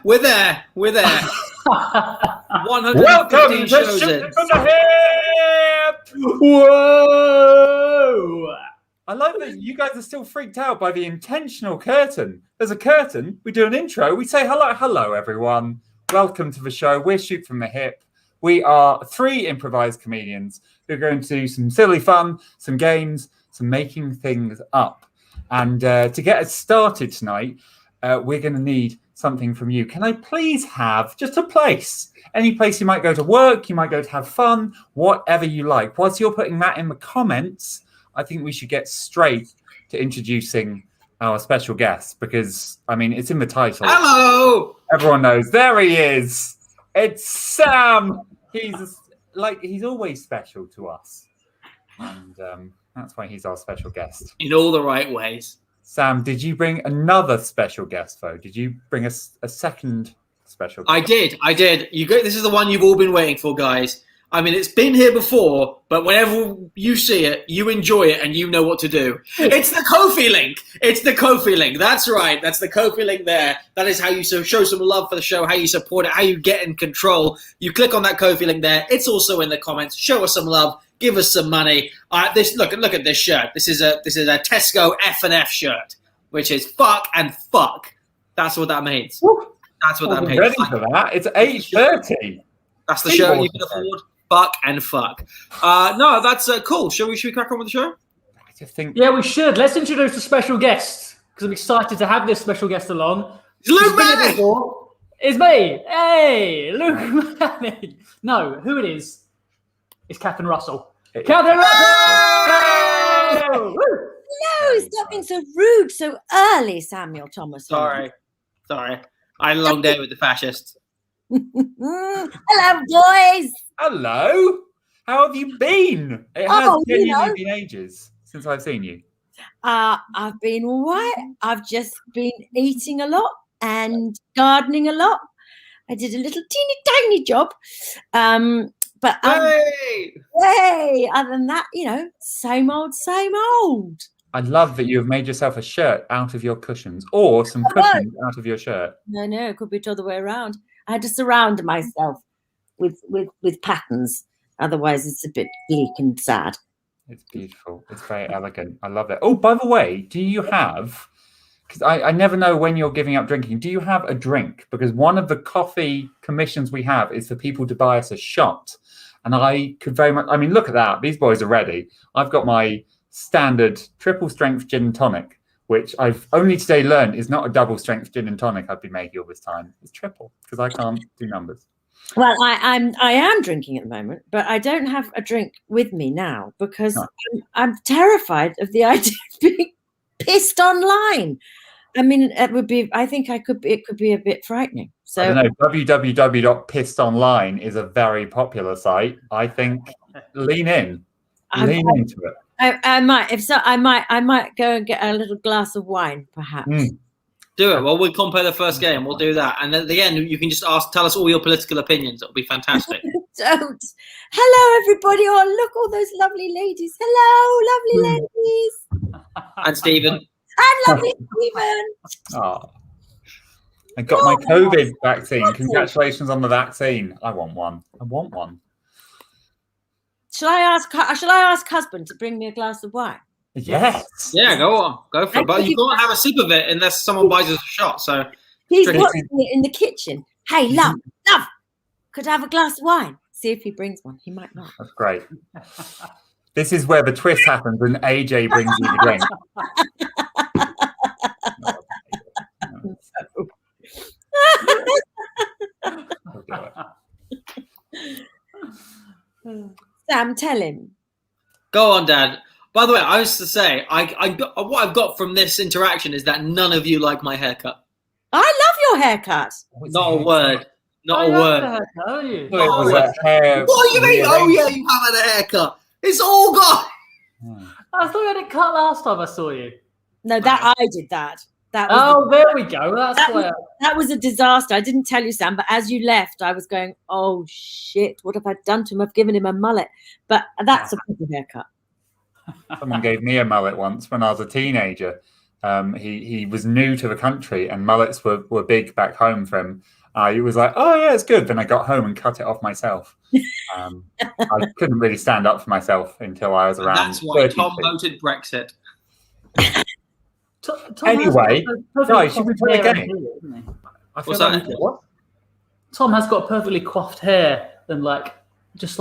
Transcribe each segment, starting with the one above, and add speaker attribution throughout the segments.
Speaker 1: We're there. 115
Speaker 2: Welcome
Speaker 1: shows
Speaker 2: to
Speaker 1: in.
Speaker 2: Shoot from the Hip!
Speaker 3: Whoa!
Speaker 2: I like that you guys are still freaked out by the intentional curtain. There's a curtain. We do an intro. We say hello, everyone. Welcome to the show. We're Shoot from the Hip. We are 3 improvised comedians who are going to do some silly fun, some games, some making things up. And to get us started tonight, we're going to need something from you. Can I please have just a place? Any place you might go to work, you might go to have fun, whatever you like. Whilst you're putting that in the comments, I think we should get straight to introducing our special guest because, I mean, it's in the title.
Speaker 1: Hello!
Speaker 2: Everyone knows. There he is. It's Sam. He's always special to us. And that's why he's our special guest.
Speaker 1: In all the right ways.
Speaker 2: Sam, did you bring another special guest, though? Did you bring a second special guest?
Speaker 1: I did. This is the one you've all been waiting for, guys. I mean, it's been here before, but whenever you see it, you enjoy it and you know what to do. It's the Ko-fi link. That's right. That's the Ko-fi link there. That is how you show some love for the show, how you support it, how you get in control. You click on that Ko-fi link there. It's also in the comments. Show us some love. Give us some money. Look at this shirt. This is a Tesco F&F shirt, which is fuck and fuck. That's what that means. That's what that means.
Speaker 2: Ready for that? It's 8:30.
Speaker 1: That's the shirt you can afford. Fuck and fuck. No, that's cool. Should we crack on with the show?
Speaker 2: I just think.
Speaker 3: Yeah, we should. Let's introduce the special guest because I'm excited to have this special guest along.
Speaker 1: It's Luke Manning.
Speaker 3: It's me. Hey, Luke Manning. No, who it is Catherine Russell. Catherine Russell!
Speaker 4: No, stop being so rude so early, Samuel Thomas.
Speaker 1: Sorry. I had a long day with the fascists.
Speaker 4: Hello, boys.
Speaker 2: Hello. How have you been? It has genuinely been ages since I've seen you.
Speaker 4: I've been all right. I've just been eating a lot and gardening a lot. I did a little teeny tiny job. But hey, other than that, same old.
Speaker 2: I love that you have made yourself a shirt out of your cushions or some cushions out of your shirt.
Speaker 4: No, it could be the other way around. I had to surround myself with patterns. Otherwise, it's a bit bleak and sad.
Speaker 2: It's beautiful. It's very elegant. I love it. Oh, by the way, do you have... Because I never know when you're giving up drinking. Do you have a drink? Because one of the coffee commissions we have is for people to buy us a shot. And I could very much... I mean, look at that. These boys are ready. I've got my standard triple strength gin and tonic, which I've only today learned is not a double strength gin and tonic I'd be making all this time. It's triple because I can't do numbers.
Speaker 4: Well, I am drinking at the moment, but I don't have a drink with me now because I'm terrified of the idea of being pissed online. I mean, it could be a bit frightening. So
Speaker 2: I don't know. www.pissedonline is a very popular site. I think lean into it.
Speaker 4: I might go and get a little glass of wine, perhaps.
Speaker 1: Do it. Well, we'll compare the first game. We'll do that, and at the end, you can just tell us all your political opinions. It'll be fantastic.
Speaker 4: Don't. Hello, everybody! Oh, look, all those lovely ladies. Hello, lovely ladies.
Speaker 1: And Stephen.
Speaker 4: And lovely Stephen.
Speaker 2: Oh. I got my COVID vaccine. Congratulations on the vaccine. I want one.
Speaker 4: Shall I ask husband to bring me a glass of wine?
Speaker 2: Yes.
Speaker 1: Yeah, go on. Go for it. But you can't have a sip of it unless someone buys us a shot. So
Speaker 4: he's watching it in the kitchen. Hey, love, could I have a glass of wine? See if he brings one. He might not.
Speaker 2: That's great. This is where the twist happens when AJ brings you the drink.
Speaker 4: Sam, tell him.
Speaker 1: Go on, Dad. By the way, I was to say, what I've got from this interaction is that none of you like my haircut.
Speaker 4: I love your haircut.
Speaker 1: Not a word. Not a word.
Speaker 2: It was a hair.
Speaker 1: What do you mean? Oh yeah, you have had a haircut. It's all gone.
Speaker 3: I thought you had it cut last time I saw you.
Speaker 4: No, I did that.
Speaker 3: There we go.
Speaker 4: That was a disaster. I didn't tell you, Sam, but as you left, I was going, oh, shit, what have I done to him? I've given him a mullet. But that's a proper haircut.
Speaker 2: Someone gave me a mullet once when I was a teenager. He was new to the country, and mullets were big back home for him. He was like, "Oh yeah, it's good." Then I got home and cut it off myself. I couldn't really stand up for myself until I was around.
Speaker 1: That's why
Speaker 2: 32.
Speaker 1: Tom voted Brexit.
Speaker 3: Tom
Speaker 2: Anyway, guys, should we play a game?
Speaker 3: Here,
Speaker 2: I feel
Speaker 1: What's
Speaker 2: like
Speaker 1: that?
Speaker 2: what?
Speaker 3: Tom has got perfectly coiffed hair and just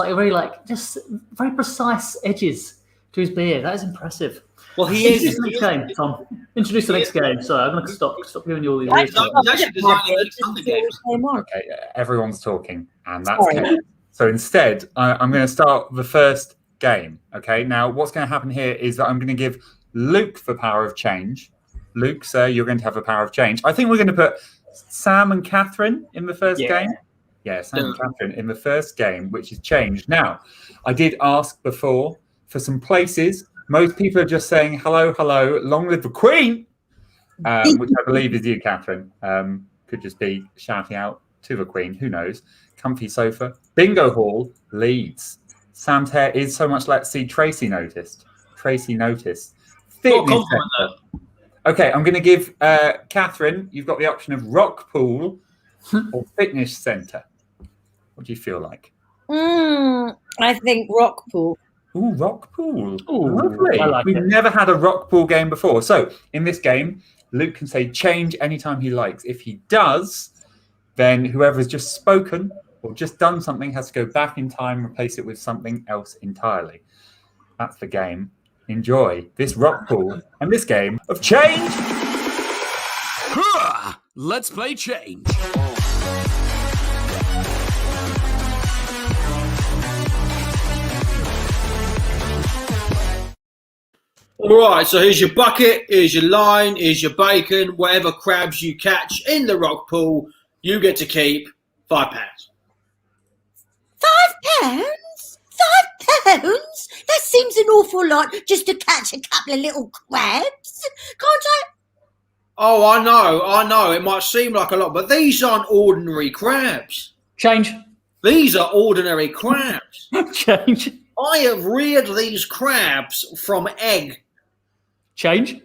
Speaker 3: very precise edges to his beard. That is impressive.
Speaker 1: Well, he is.
Speaker 3: Introduce the next game, Tom. Introduce the next game. Sorry, I'm going to stop giving you all these.
Speaker 4: I
Speaker 3: weird
Speaker 4: can't
Speaker 3: names.
Speaker 1: He's actually designing the other games.
Speaker 2: Okay, everyone's talking, and that's okay. So instead, I'm going to start the first game. Okay, now what's going to happen here is that I'm going to give Luke the power of change. Luke, sir, you're going to have the power of change. I think we're going to put Sam and Catherine in the first game. Yeah, Sam and Catherine in the first game, which is changed. Now, I did ask before for some places. Most people are just saying, hello, hello, long live the Queen, which I believe is you, Catherine. Could just be shouting out to the Queen. Who knows? Comfy sofa. Bingo hall, Leeds. Sam's hair is so much like see Tracy noticed. Tracy noticed. Fitness centre. Okay, I'm going to give Catherine, you've got the option of rock pool or fitness centre. What do you feel like?
Speaker 4: I think rock pool.
Speaker 2: Ooh, rock pool.
Speaker 3: Ooh,
Speaker 2: lovely.
Speaker 3: I like
Speaker 2: We've
Speaker 3: it.
Speaker 2: never had a rock pool game before. So in this game, Luke can say change anytime he likes. If he does, then whoever has just spoken or just done something has to go back in time and replace it with something else entirely. That's the game. Enjoy this rock pool and this game of change.
Speaker 5: Let's play change.
Speaker 1: All right, so here's your bucket, here's your line, here's your bacon, whatever crabs you catch in the rock pool, you get to keep £5.
Speaker 4: £5? £5? That seems an awful lot just to catch a couple of little crabs. Can't I?
Speaker 1: Oh, I know. It might seem like a lot, but these aren't ordinary crabs.
Speaker 3: Change.
Speaker 1: These are ordinary crabs.
Speaker 3: Change.
Speaker 1: I have reared these crabs from egg.
Speaker 3: Change.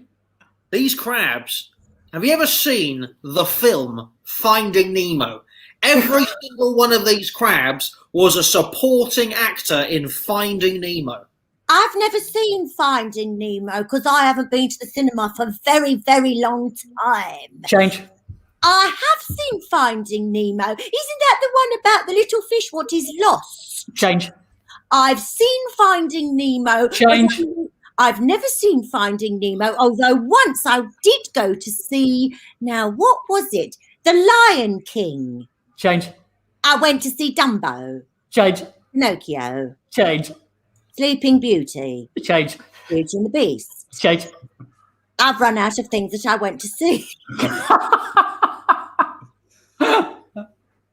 Speaker 1: These crabs, have you ever seen the film Finding Nemo? Every single one of these crabs was a supporting actor in Finding Nemo.
Speaker 4: I've never seen Finding Nemo because I haven't been to the cinema for a very, very long time.
Speaker 3: Change.
Speaker 4: I have seen Finding Nemo. Isn't that the one about the little fish what is lost?
Speaker 3: Change.
Speaker 4: I've seen Finding Nemo.
Speaker 3: Change.
Speaker 4: I've never seen Finding Nemo, although once I did go to see, now what was it? The Lion King.
Speaker 3: Change.
Speaker 4: I went to see Dumbo.
Speaker 3: Change.
Speaker 4: Pinocchio.
Speaker 3: Change.
Speaker 4: Sleeping Beauty.
Speaker 3: Change.
Speaker 4: Beauty and the Beast.
Speaker 3: Change.
Speaker 4: I've run out of things that I went to see.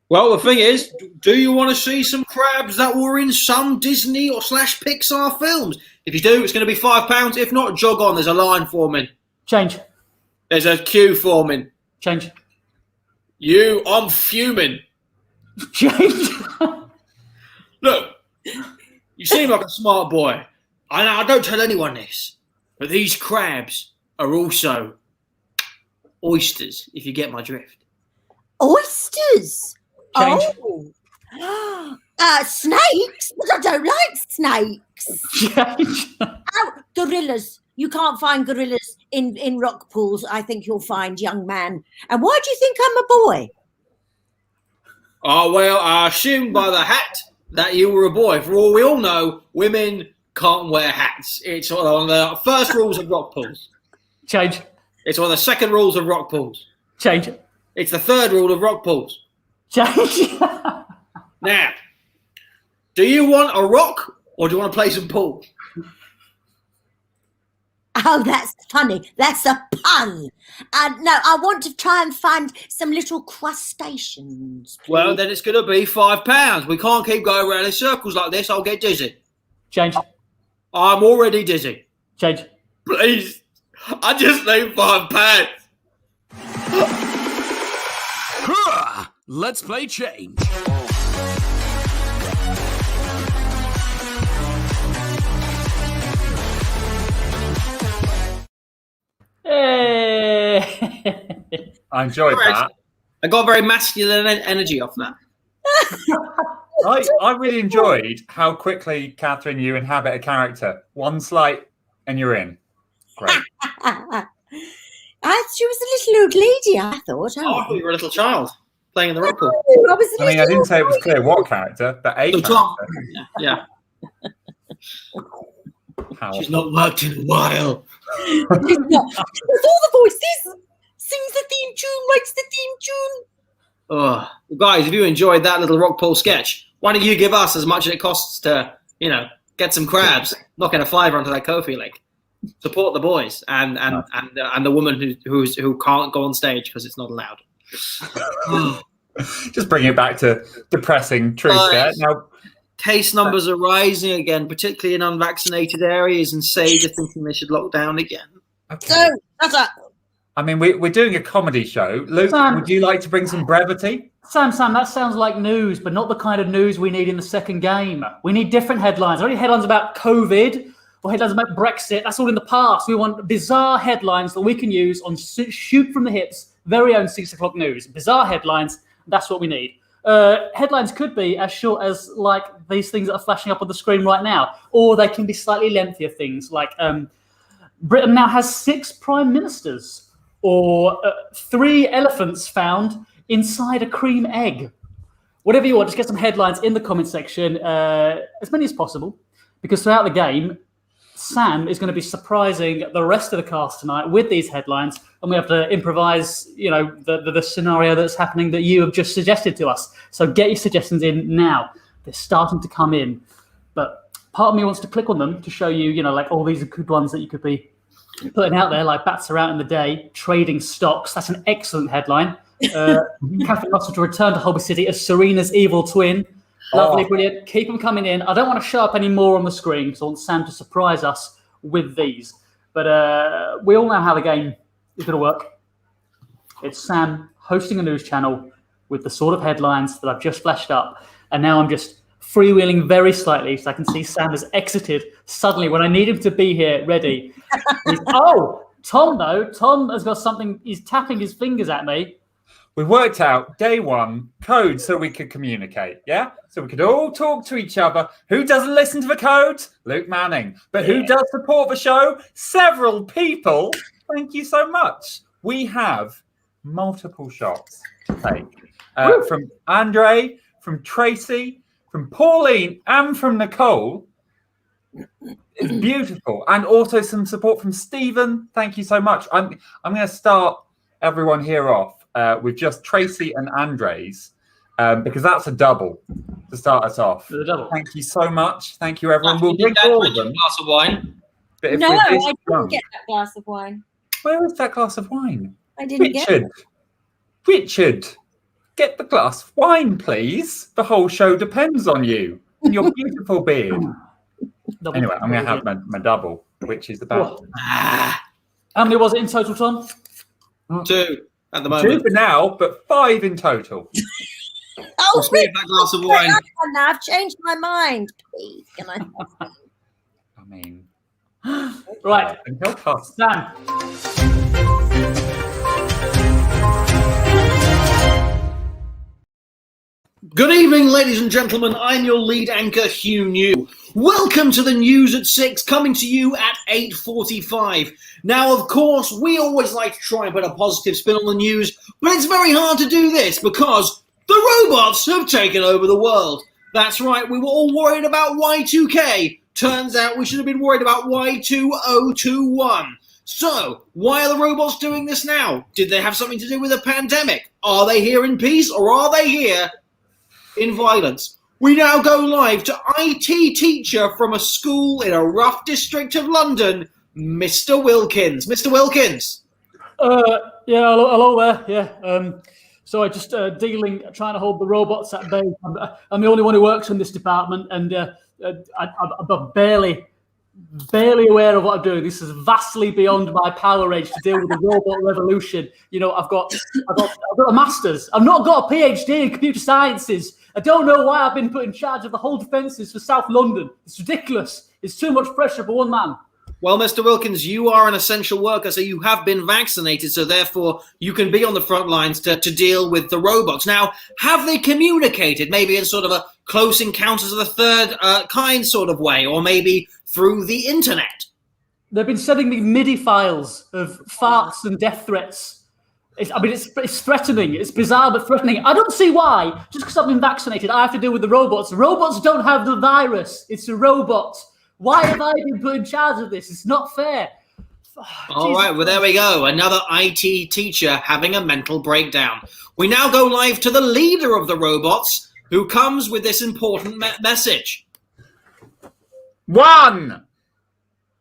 Speaker 1: Well, the thing is, do you want to see some crabs that were in some Disney or / Pixar films? If you do, it's going to be £5. If not, jog on. There's a line forming.
Speaker 3: Change.
Speaker 1: There's a queue forming.
Speaker 3: Change.
Speaker 1: I'm fuming.
Speaker 3: Change.
Speaker 1: Look, you seem like a smart boy. I don't tell anyone this, but these crabs are also oysters, if you get my drift.
Speaker 4: Oysters?
Speaker 3: Change.
Speaker 4: Oh. Snakes? But I don't like snakes.
Speaker 3: Change.
Speaker 4: Oh, gorillas. You can't find gorillas in rock pools. I think you'll find, young man. And why do you think I'm a boy?
Speaker 1: Oh, well, I assumed by the hat that you were a boy. For all we all know, women can't wear hats. It's one of the first rules of rock pools.
Speaker 3: Change.
Speaker 1: It's one of the second rules of rock pools.
Speaker 3: Change.
Speaker 1: It's the third rule of rock pools.
Speaker 3: Change.
Speaker 1: Now, do you want a rock or do you want to play some pool?
Speaker 4: Oh, that's funny. That's a pun. No, I want to try and find some little crustaceans. Please.
Speaker 1: Well, then it's going to be £5. We can't keep going around in circles like this. I'll get dizzy.
Speaker 3: Change.
Speaker 1: I'm already dizzy.
Speaker 3: Change.
Speaker 1: Please. I just need £5.
Speaker 5: Let's play change.
Speaker 3: Hey.
Speaker 2: I enjoyed that.
Speaker 1: I got very masculine energy off that.
Speaker 2: I really enjoyed how quickly, Catherine, you inhabit a character. One slight and you're in. Great.
Speaker 4: She was a little old lady, I thought.
Speaker 1: Oh, I thought you were a little child playing in the rock pool.
Speaker 2: I didn't say it was clear what character, but a character.
Speaker 1: Tom. Yeah. She's not worked in a while.
Speaker 4: With all the voices, sings the theme tune, writes the theme tune.
Speaker 1: Oh, guys, if you enjoyed that little rock pool sketch, why don't you give us as much as it costs to, get some crabs, knock in a $5 onto that Ko-fi link. Support the boys and the woman who can't go on stage because it's not allowed.
Speaker 2: Just bring it back to depressing truth there. Now,
Speaker 1: case numbers are rising again, particularly in unvaccinated areas, and Sage are thinking they should lock down again.
Speaker 2: okay.
Speaker 4: So, that's up.
Speaker 2: We're doing a comedy show. Luke, would you like to bring some brevity?
Speaker 3: Sam, that sounds like news, but not the kind of news we need in the second game. We need different headlines. I need headlines about COVID or headlines about Brexit. That's all in the past. We want bizarre headlines that we can use on Shoot from the Hip's very own 6 o'clock news. Bizarre headlines. That's what we need. Headlines could be as short as like these things that are flashing up on the screen right now, or they can be slightly lengthier things like Britain now has 6 prime ministers, or 3 elephants found inside a cream egg. Whatever you want, just get some headlines in the comment section, as many as possible, because throughout the game, Sam is going to be surprising the rest of the cast tonight with these headlines, and we have to improvise, the scenario that's happening that you have just suggested to us. So get your suggestions in now. They're starting to come in, but part of me wants to click on them to show you, like all these good ones that you could be putting out there, like bats are out in the day, trading stocks. That's an excellent headline. Catherine Russell to return to Holby City as Serena's evil twin. Lovely, brilliant. Keep them coming in. I don't want to show up any more on the screen because I want Sam to surprise us with these. But we all know how the game is going to work. It's Sam hosting a news channel with the sort of headlines that I've just flashed up. And now I'm just freewheeling very slightly so I can see Sam has exited suddenly when I need him to be here ready. Tom, though. Tom has got something. He's tapping his fingers at me.
Speaker 2: We worked out day one code so we could communicate, yeah? So we could all talk to each other. Who doesn't listen to the code? Luke Manning. But who does support the show? Several people. Thank you so much. We have multiple shots to take. From Andre, from Tracy, from Pauline, and from Nicole. It's beautiful. And also some support from Stephen. Thank you so much. I'm going to start everyone here off with just Tracy and Andres, because that's a double to start us off.
Speaker 3: The double.
Speaker 2: Thank you so much. Thank you, everyone. We'll drink all of them.
Speaker 1: Glass of wine.
Speaker 2: But if
Speaker 4: No,
Speaker 2: we're
Speaker 4: I
Speaker 2: this
Speaker 4: didn't
Speaker 2: drunk-
Speaker 4: get that glass of wine.
Speaker 2: Where is that glass of wine?
Speaker 4: I didn't get it.
Speaker 2: Richard, get the glass of wine, please. The whole show depends on you and your beautiful beard. Anyway, I'm going to have my double, which is about...
Speaker 3: How many was it in total, Tom?
Speaker 1: 2 at the
Speaker 2: 2
Speaker 1: moment.
Speaker 2: for now, but 5 in total.
Speaker 4: Oh,
Speaker 1: Save that glass of wine.
Speaker 4: now I've changed my mind. Please, can I?
Speaker 2: I mean...
Speaker 3: Right,
Speaker 2: help us.
Speaker 3: Sam.
Speaker 1: Good evening, ladies and gentlemen. I'm your lead anchor, Hugh New. Welcome to the news at 6, coming to you at 8:45. Now, of course, we always like to try and put a positive spin on the news, but it's very hard to do this because the robots have taken over the world. That's right, we were all worried about Y2K. Turns out we should have been worried about Y2021. So, why are the robots doing this now? Did they have something to do with the pandemic? Are they here in peace or are they here in violence? We now go live to IT teacher from a school in a rough district of London, Mr. Wilkins. Mr. Wilkins.
Speaker 3: Yeah, hello there. Yeah. So I just trying to hold the robots at bay. I'm the only one who works in this department, and I'm barely aware of what I'm doing. This is vastly beyond my power range to deal with the robot revolution. I've got a master's. I've not got a PhD in computer sciences. I don't know why I've been put in charge of the whole defences for South London. It's ridiculous. It's too much pressure for one man.
Speaker 1: Well, Mr. Wilkins, you are an essential worker, so you have been vaccinated, so therefore you can be on the front lines to deal with the robots. Now, have they communicated, maybe in sort of a close encounters of the third kind sort of way, or maybe through the internet?
Speaker 3: They've been sending me MIDI files of farts and death threats. It's threatening. It's bizarre but threatening. I don't see why, just because I've been vaccinated, I have to deal with the robots. Robots don't have the virus. It's a robot. Why have I been put in charge of this? It's not fair.
Speaker 1: All right, well, there we go. Another IT teacher having a mental breakdown. We now go live to the leader of the robots, who comes with this important message.
Speaker 2: 1.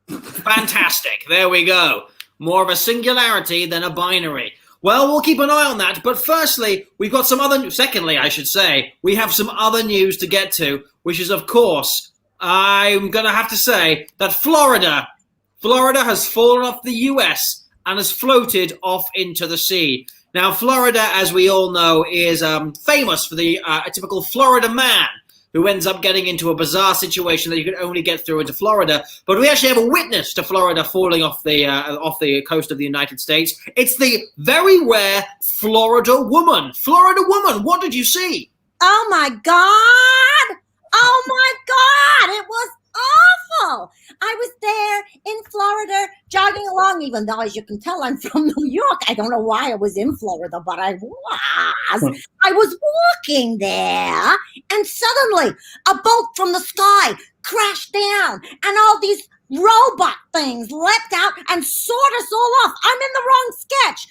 Speaker 1: Fantastic. There we go. More of a singularity than a binary. Well, we'll keep an eye on that. But firstly, we've got some other... Secondly, I should say, we have some other news to get to, which is, of course... I'm going to have to say that Florida has fallen off the US and has floated off into the sea. Now, Florida, as we all know, is famous for the typical Florida man who ends up getting into a bizarre situation that you can only get through into Florida. But we actually have a witness to Florida falling off the coast of the United States. It's the very rare Florida woman. Florida woman, what did you see?
Speaker 4: Oh my God! Oh my God! It was awful! I was there in Florida jogging along, even though, as you can tell, I'm from New York. I don't know why I was in Florida, but I was. I was walking there, and suddenly a bolt from the sky crashed down, and all these robot things leapt out and sawed us all off. I'm in the wrong sketch.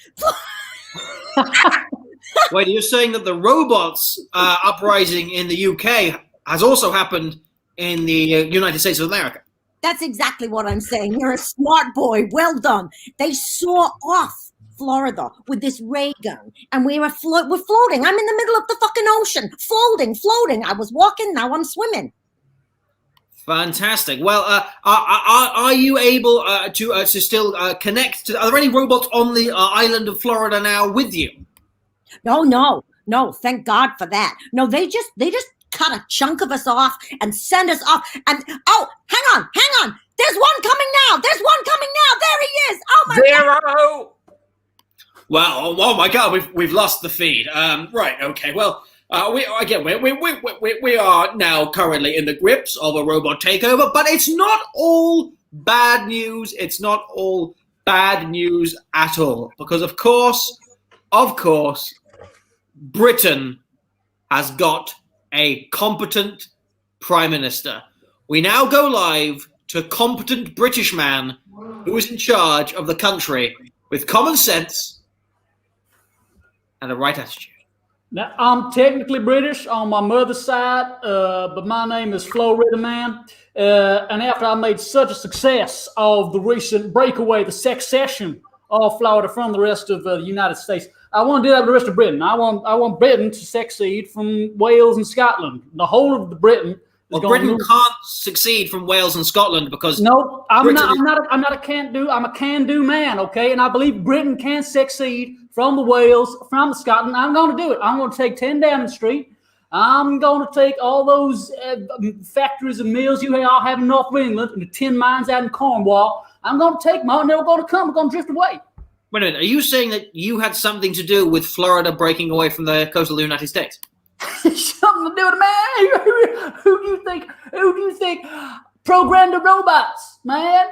Speaker 1: Wait, you're saying that the robots uprising in the UK has also happened in the United States of America?
Speaker 4: That's exactly what I'm saying. You're a smart boy. Well done. They saw off Florida with this ray gun, and we're floating. I'm in the middle of the fucking ocean, floating. I was walking, now I'm swimming.
Speaker 1: Fantastic. Well, are you able to still connect? Are there any robots on the island of Florida now with you?
Speaker 4: No. Thank God for that. No, they just cut a chunk of us off and send us off. And oh, hang on. There's one coming now. There he is. Oh my
Speaker 2: 0.
Speaker 4: God.
Speaker 1: Well, oh my God, we've lost the feed. Right. Okay. Well, we are now currently in the grips of a robot takeover, but it's not all bad news. It's not all bad news at all, because of course, Britain has got a competent prime minister. We now go live to competent British man who is in charge of the country with common sense and the right attitude.
Speaker 3: Now, I'm technically British on my mother's side, but my name is Florida Man. And after I made such a success of the recent breakaway, the succession of Florida from the rest of the United States, I want to do that with the rest of Britain. I want Britain to succeed from Wales and Scotland. The whole of the Britain.
Speaker 1: Well, Britain can't succeed from Wales and Scotland because
Speaker 3: no, I'm not a can't do. I'm a can do man. Okay, and I believe Britain can succeed from the Wales, from the Scotland. I'm going to do it. I'm going to take 10 Downing Street. I'm going to take all those factories and mills you all have in North England and the tin mines out in Cornwall. I'm going to take them all, and they're going to come. We're going to drift away.
Speaker 1: Wait a minute, are you saying that you had something to do with Florida breaking away from the coast of the United States?
Speaker 3: Something to do with man. Who do you think programmed the robots, man?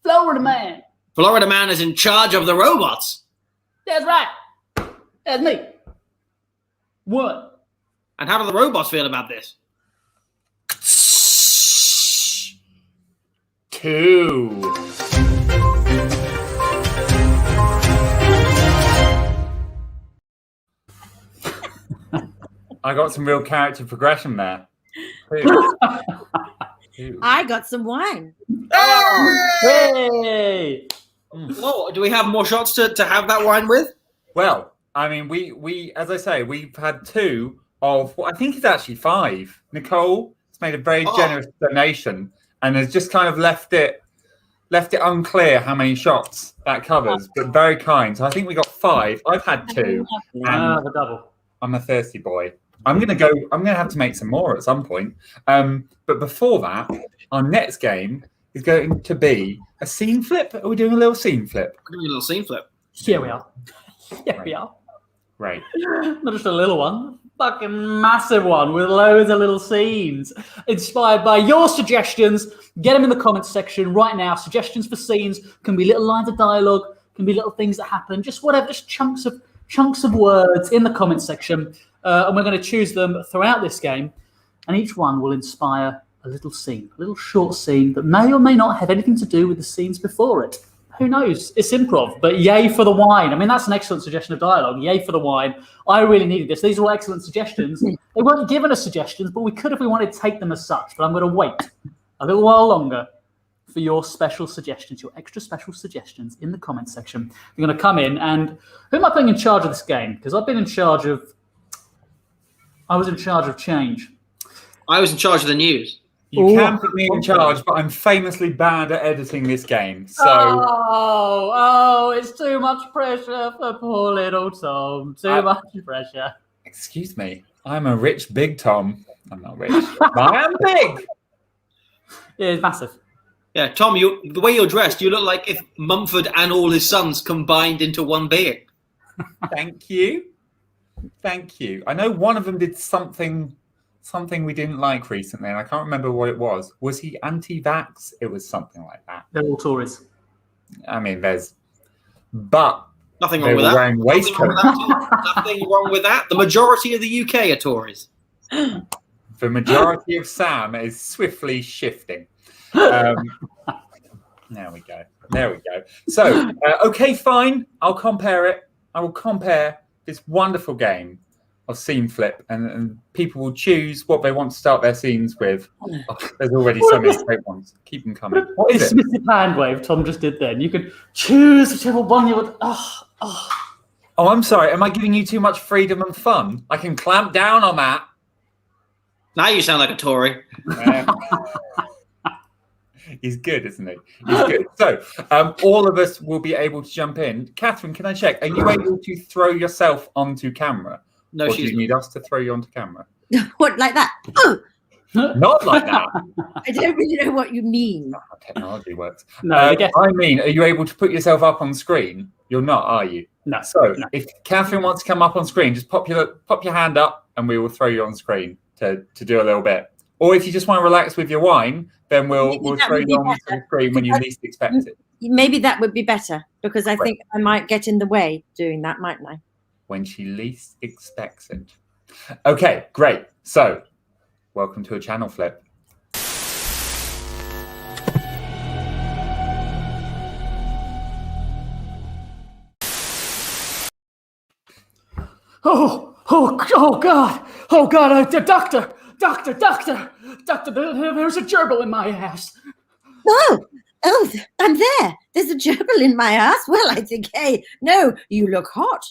Speaker 3: Florida Man.
Speaker 1: Florida Man is in charge of the robots.
Speaker 3: That's right. That's me. What?
Speaker 1: And how do the robots feel about this?
Speaker 2: 2. I got some real character progression there. 2.
Speaker 4: I got some wine.
Speaker 3: Hey!
Speaker 1: Oh, do we have more shots to have that wine with?
Speaker 2: Well, I mean, we as I say, we've had 2 of what I think is actually 5. Nicole has made a very generous donation and has just kind of left it unclear how many shots that covers, but very kind. So I think we got 5. I've had 2.
Speaker 3: The double.
Speaker 2: I'm a thirsty boy. I'm gonna have to make some more at some point. But before that, our next game is going to be a scene flip. Are we doing a little scene flip?
Speaker 1: We're doing a little scene flip.
Speaker 3: Here we are. Here we are.
Speaker 2: Right.
Speaker 3: Not just a little one, fucking massive one with loads of little scenes inspired by your suggestions. Get them in the comments section right now. Suggestions for scenes can be little lines of dialogue, can be little things that happen, just whatever, just chunks of words in the comments section, and we're going to choose them throughout this game, and each one will inspire a little scene, a little short scene that may or may not have anything to do with the scenes before it. Who knows? It's improv, but yay for the wine. I mean, that's an excellent suggestion of dialogue. Yay for the wine. I really needed this. These are all excellent suggestions. They weren't given us suggestions, but we could if we wanted to take them as such. But I'm going to wait a little while longer for your special suggestions, your extra special suggestions in the comments section. You're going to come in, and who am I putting in charge of this game? Because I was in charge of change.
Speaker 1: I was in charge of the news.
Speaker 2: You can put me in charge, but I'm famously bad at editing this game. So
Speaker 3: it's too much pressure for poor little Tom. Too much pressure.
Speaker 2: Excuse me. I'm a rich big Tom. I'm not rich. But I am big.
Speaker 3: Yeah, it's massive.
Speaker 1: Yeah, Tom, the way you're dressed, you look like if Mumford and all his sons combined into one being.
Speaker 2: Thank you. Thank you. I know one of them did something we didn't like recently, and I can't remember what it was. Was he anti-vax? It was something like that.
Speaker 3: They're all Tories.
Speaker 2: I mean,
Speaker 1: Nothing wrong with that.
Speaker 2: Wearing waistcoats.
Speaker 1: Nothing wrong with that. The majority of the UK are Tories.
Speaker 2: The majority of Sam is swiftly shifting. There we go. So, okay, fine. I'll compare it. I will compare this wonderful game of scene flip, and people will choose what they want to start their scenes with. Oh, there's already so many great ones. Keep them coming. What is it?
Speaker 3: Dismissive hand wave Tom just did then. You could choose whichever one you would.
Speaker 2: Oh, I'm sorry. Am I giving you too much freedom and fun? I can clamp down on that.
Speaker 1: Now you sound like a Tory.
Speaker 2: He's good, isn't he? He's good. So all of us will be able to jump in. Catherine, can I check? Are you able to throw yourself onto camera?
Speaker 1: No,
Speaker 2: or do you need us to throw you onto camera?
Speaker 4: What, like that? Oh,
Speaker 2: Not like that.
Speaker 4: I don't really know what you mean.
Speaker 2: Not how technology works.
Speaker 3: No,
Speaker 2: I mean, are you able to put yourself up on screen? You're not, are you?
Speaker 3: No.
Speaker 2: So
Speaker 3: no.
Speaker 2: if Catherine wants to come up on screen, just pop your hand up and we will throw you on screen to do a little bit. Or if you just want to relax with your wine, then we'll throw you on the screen when you least expect it.
Speaker 4: Maybe that would be better, because I think I might get in the way doing that, mightn't I?
Speaker 2: When she least expects it. Okay, great. So, welcome to a channel flip.
Speaker 3: Oh God, doctor, there's a gerbil in my ass.
Speaker 4: Oh, I'm there. There's a gerbil in my ass. Well, I think, hey, no, you look hot.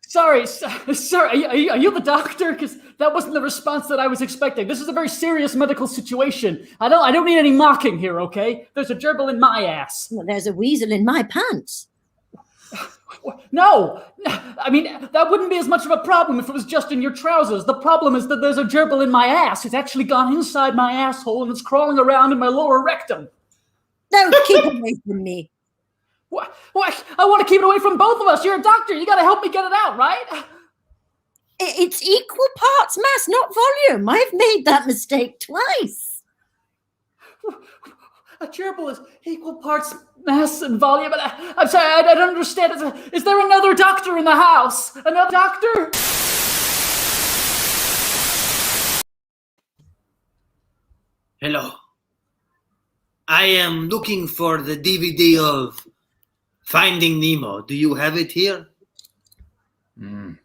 Speaker 3: Sorry, are you the doctor? Because that wasn't the response that I was expecting. This is a very serious medical situation. I don't need any mocking here, okay? There's a gerbil in my ass.
Speaker 4: Well, there's a weasel in my pants.
Speaker 3: No, I mean, that wouldn't be as much of a problem if it was just in your trousers. The problem is that there's a gerbil in my ass. It's actually gone inside my asshole and it's crawling around in my lower rectum.
Speaker 4: No, keep away from me.
Speaker 3: What? I want to keep it away from both of us. You're a doctor. You got to help me get it out, right?
Speaker 4: It's equal parts mass, not volume. I've made that mistake twice.
Speaker 3: A gerbil is equal parts mass and volume. I'm sorry, I don't understand. Is there another doctor in the house? Another doctor?
Speaker 1: Hello. I am looking for the DVD of Finding Nemo. Do you have it here?
Speaker 6: You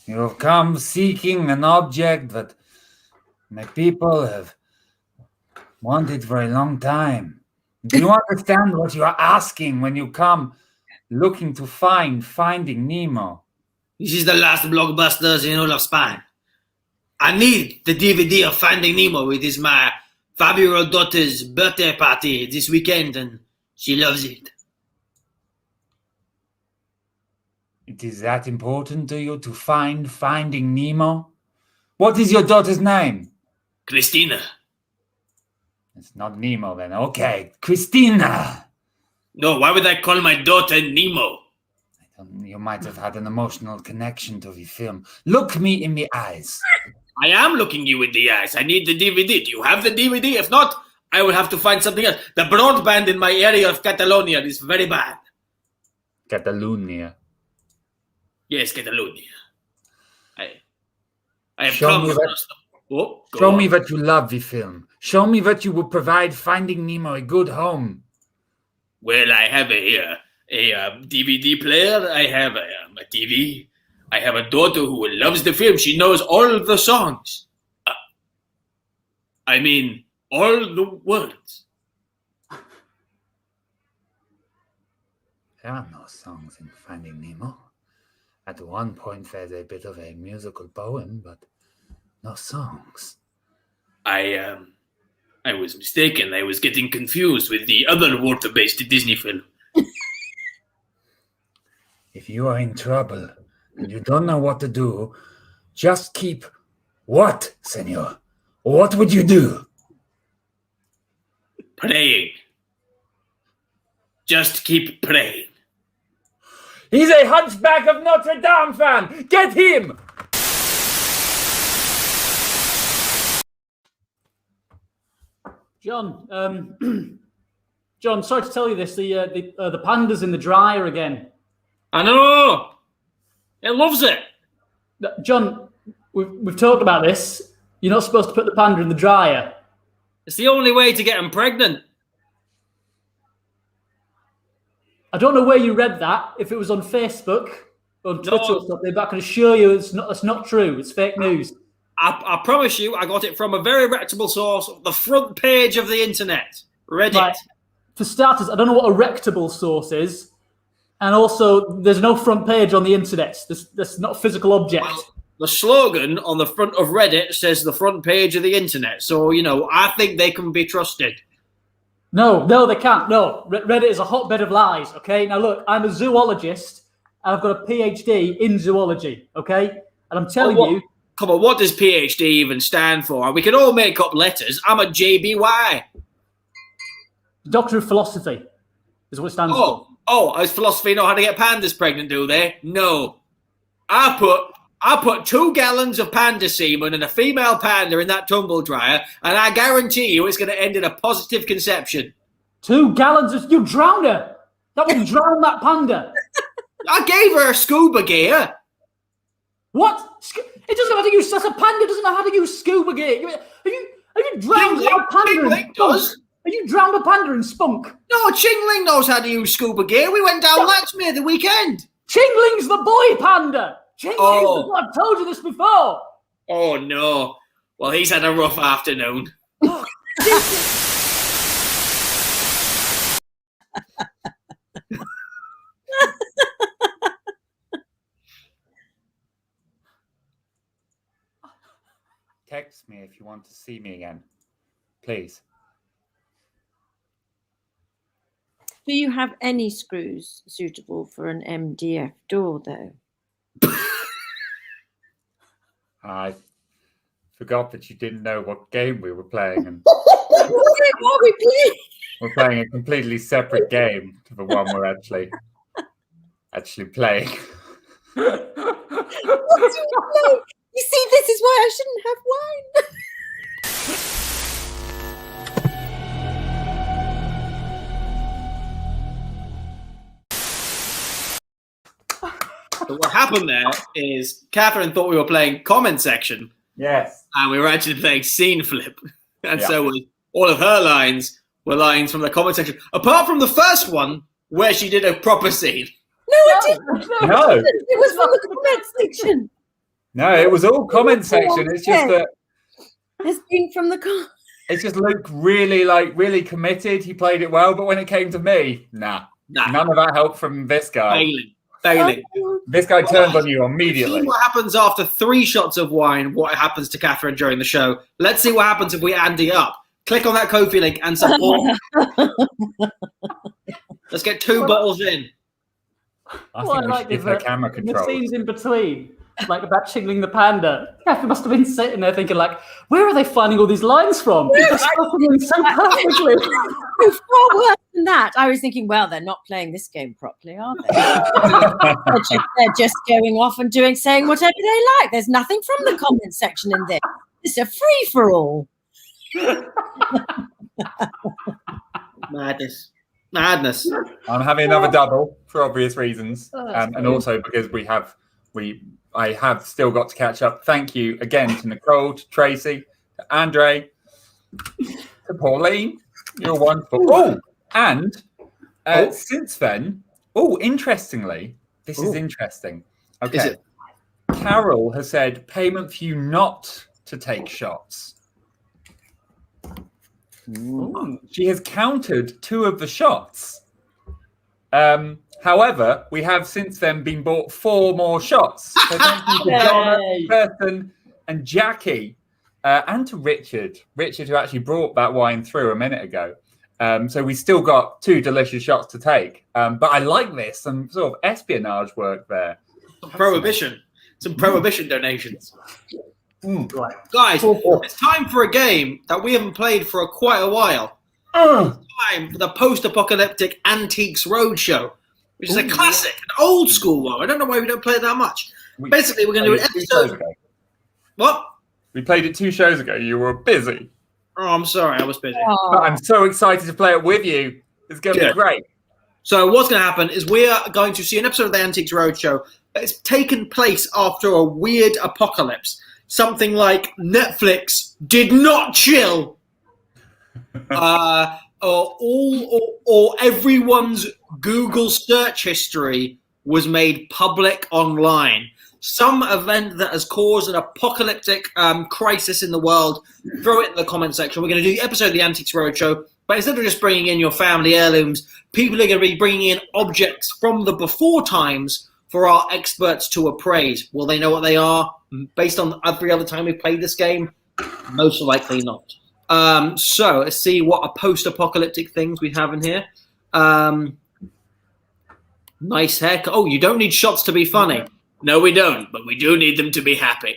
Speaker 6: have come seeking an object that my people have wanted for a long time. Do you understand what you are asking when you come looking to Finding Nemo?
Speaker 1: This is the last blockbusters in all of Spain. I need the DVD of Finding Nemo. It is my 5-year-old daughter's birthday party this weekend, and she loves it.
Speaker 6: It is that important to you to Finding Nemo? What is your daughter's name?
Speaker 1: Christina.
Speaker 6: It's not Nemo then. Okay, Christina.
Speaker 1: No, why would I call my daughter Nemo?
Speaker 6: You might have had an emotional connection to the film. Look me in the eyes.
Speaker 1: I am looking you in the eyes. I need the DVD. Do you have the DVD? If not, I will have to find something else. The broadband in my area of Catalonia is very bad.
Speaker 6: Catalonia.
Speaker 1: Yes, Catalonia. I have
Speaker 6: Show me
Speaker 1: come
Speaker 6: that-
Speaker 1: across them. Oh, go
Speaker 6: Show
Speaker 1: on.
Speaker 6: me that you love the film. Show me that you will provide Finding Nemo a good home.
Speaker 1: Well, I have a DVD player. I have a TV. I have a daughter who loves the film. She knows all the songs. I mean, all the words.
Speaker 6: There are no songs in Finding Nemo. At one point, there's a bit of a musical poem, but no songs.
Speaker 1: I was mistaken. I was getting confused with the other water-based Disney film.
Speaker 6: If you are in trouble and you don't know what to do, just keep what, senor? What would you do?
Speaker 1: Praying. Just keep praying.
Speaker 6: He's a Hunchback of Notre Dame fan! Get him!
Speaker 3: John, John, sorry to tell you this. The panda's in the dryer again.
Speaker 1: I know. It loves it.
Speaker 3: John, we've talked about this. You're not supposed to put the panda in the dryer.
Speaker 1: It's the only way to get him pregnant.
Speaker 3: I don't know where you read that. If it was on Facebook, on Twitter or something, but I can assure you that's not true. It's fake news.
Speaker 1: I promise you, I got it from a very reputable source, the front page of the internet, Reddit.
Speaker 3: Right. For starters, I don't know what a rectable source is. And also, there's no front page on the internet. That's not a physical object.
Speaker 1: Well, the slogan on the front of Reddit says the front page of the internet. So, I think they can be trusted.
Speaker 3: No, they can't. No, Reddit is a hotbed of lies, okay? Now, look, I'm a zoologist, and I've got a PhD in zoology, okay? And I'm telling you...
Speaker 1: Come on, what does PhD even stand for? We can all make up letters. I'm a JBY.
Speaker 3: Doctor of Philosophy is what it stands for.
Speaker 1: Oh, does philosophy know how to get pandas pregnant, do they? No. I put 2 gallons of panda semen and a female panda in that tumble dryer, and I guarantee you it's going to end in a positive conception.
Speaker 3: 2 gallons of... You drowned her! That would drown that panda!
Speaker 1: I gave her scuba gear.
Speaker 3: What? It doesn't know how to use... That's a panda doesn't know how to use scuba gear. Have you drowned a panda in spunk? Have you drowned a panda in spunk?
Speaker 1: No, Chingling knows how to use scuba gear. We went down Latchmere the weekend.
Speaker 3: Chingling's the boy panda! I've told you this before.
Speaker 1: Oh, no. Well, he's had a rough afternoon.
Speaker 6: Text me if you want to see me again. Please.
Speaker 4: Do you have any screws suitable for an MDF door, though?
Speaker 6: I forgot that you didn't know what game we were playing, and
Speaker 4: What are we playing?
Speaker 6: we're playing a completely separate game to the one we're actually playing.
Speaker 4: What do we play? You see, this is why I shouldn't have wine.
Speaker 1: So what happened there is Catherine thought we were playing comment section,
Speaker 6: Yes.
Speaker 1: and we were actually playing scene flip. And so all of her lines were lines from the comment section, apart from the first one where she did a proper scene.
Speaker 4: No, I didn't.
Speaker 6: No.
Speaker 4: It was from the comment section.
Speaker 6: No, it was all comment section. It's just that
Speaker 4: It's been from the comment.
Speaker 6: it's just Luke really committed. He played it well, but when it came to me, nah. None of that help from this guy.
Speaker 1: Failing.
Speaker 6: This guy turned on you
Speaker 1: See
Speaker 6: immediately.
Speaker 1: what happens after 3 shots of wine, what happens to Catherine during the show. Let's see what happens if we Andy up. Click on that Ko-fi link and support. Let's get 2 bottles in.
Speaker 6: I think we should give her camera
Speaker 3: in the
Speaker 6: control.
Speaker 3: scenes in between, like about Chingling the Panda. Kathy must have been sitting there thinking, like, where are they finding all these lines from? They're spoken in so perfectly.
Speaker 4: Far worse than that. I was thinking, well, they're not playing this game properly, are they? they're just going off and saying whatever they like. There's nothing from the comment section in this. It's a free for all.
Speaker 1: Madness.
Speaker 2: I'm having another double for obvious reasons, and also because I have still got to catch up. Thank you again to Nicole, to Tracy, to Andre, to Pauline. You're wonderful. Oh, and since then, interestingly, this is interesting. Okay,
Speaker 1: Is it?
Speaker 2: Carol has said payment for you not to take shots. Ooh. She has countered 2 of the shots. However, we have since then been bought 4 more shots. So thank you to Donna, Kirsten, and Jackie, and to Richard, who actually brought that wine through a minute ago. So we still got 2 delicious shots to take. But I like this, some sort of espionage work there.
Speaker 1: Some prohibition donations.
Speaker 3: Right.
Speaker 1: Guys, it's time for a game that we haven't played for quite a while. It's time for the post-apocalyptic Antiques Roadshow, which is a classic, an old school one. I don't know why we don't play it that much. Basically, we're going to do an episode. What?
Speaker 2: We played it 2 shows ago. You were busy.
Speaker 1: Oh, I'm sorry. I was busy.
Speaker 2: But I'm so excited to play it with you. It's going to be great.
Speaker 1: So what's going to happen is we are going to see an episode of the Antiques Roadshow that's taken place after a weird apocalypse. Something like Netflix did not chill, or everyone's Google search history was made public online. Some event that has caused an apocalyptic crisis in the world. Throw it in the comment section. We're going to do the episode of the Antiques Roadshow, but instead of just bringing in your family heirlooms, people are going to be bringing in objects from the before times for our experts to appraise. Will they know what they are? Based on every other time we've played this game? Most likely not. So let's see what post-apocalyptic things we have in here. Nice haircut. Oh, you don't need shots to be funny. No, we don't, but we do need them to be happy.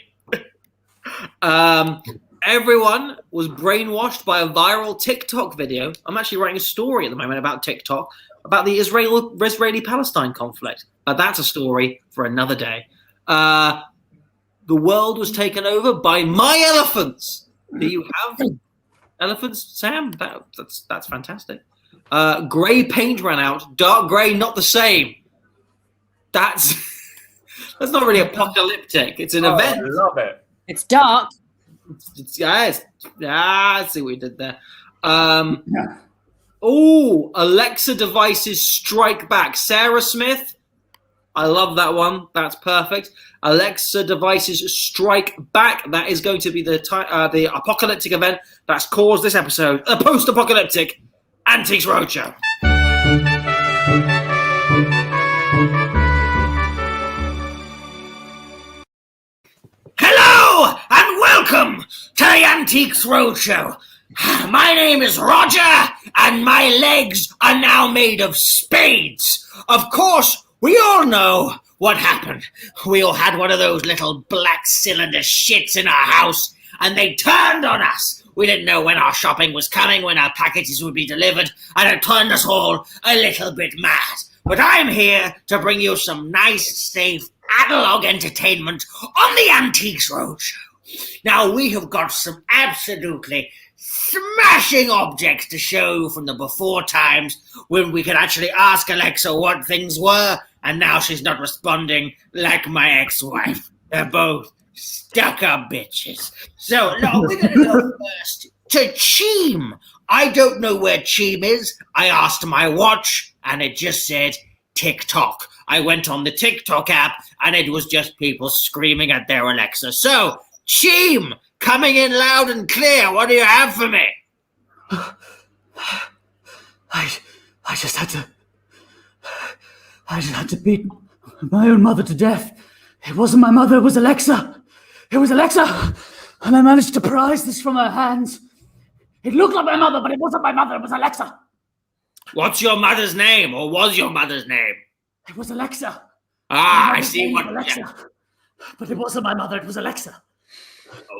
Speaker 1: Everyone was brainwashed by a viral TikTok video. I'm actually writing a story at the moment about TikTok, about the Israeli-Palestine conflict. But that's a story for another day. The world was taken over by my elephants. Do you have elephants, Sam? That's fantastic. Grey paint ran out. Dark grey, not the same. That's not really apocalyptic. It's an event.
Speaker 2: I love it.
Speaker 4: It's dark.
Speaker 1: I see what you did there. Oh, Alexa devices strike back. Sarah Smith. I love that one. That's perfect. Alexa devices strike back. That is going to be the apocalyptic event that's caused this episode, a post-apocalyptic Antiques Roadshow. Hello and welcome to the Antiques Roadshow. My name is Roger, and my legs are now made of spades. Of course, we all know what happened. We all had one of those little black cylinder shits in our house, and they turned on us. We didn't know when our shopping was coming, when our packages would be delivered, and it turned us all a little bit mad. But I'm here to bring you some nice, safe, analog entertainment on the Antiques Roadshow. Now, we have got some absolutely smashing objects to show you from the before times when we could actually ask Alexa what things were, and now she's not responding like my ex-wife. They're both stuck-up bitches. So, no, we're going to go first to Cheem. I don't know where Cheem is. I asked my watch, and it just said TikTok. I went on the TikTok app, and it was just people screaming at their Alexa. So, Cheem, coming in loud and clear. What do you have for me?
Speaker 3: I just had to beat my own mother to death. It wasn't my mother, it was Alexa. It was Alexa. And I managed to prise this from her hands. It looked like my mother, but it wasn't my mother, it was Alexa.
Speaker 1: What's your mother's name, or was your mother's name?
Speaker 3: It was Alexa.
Speaker 1: I see what...
Speaker 3: Alexa. But it wasn't my mother, it was Alexa.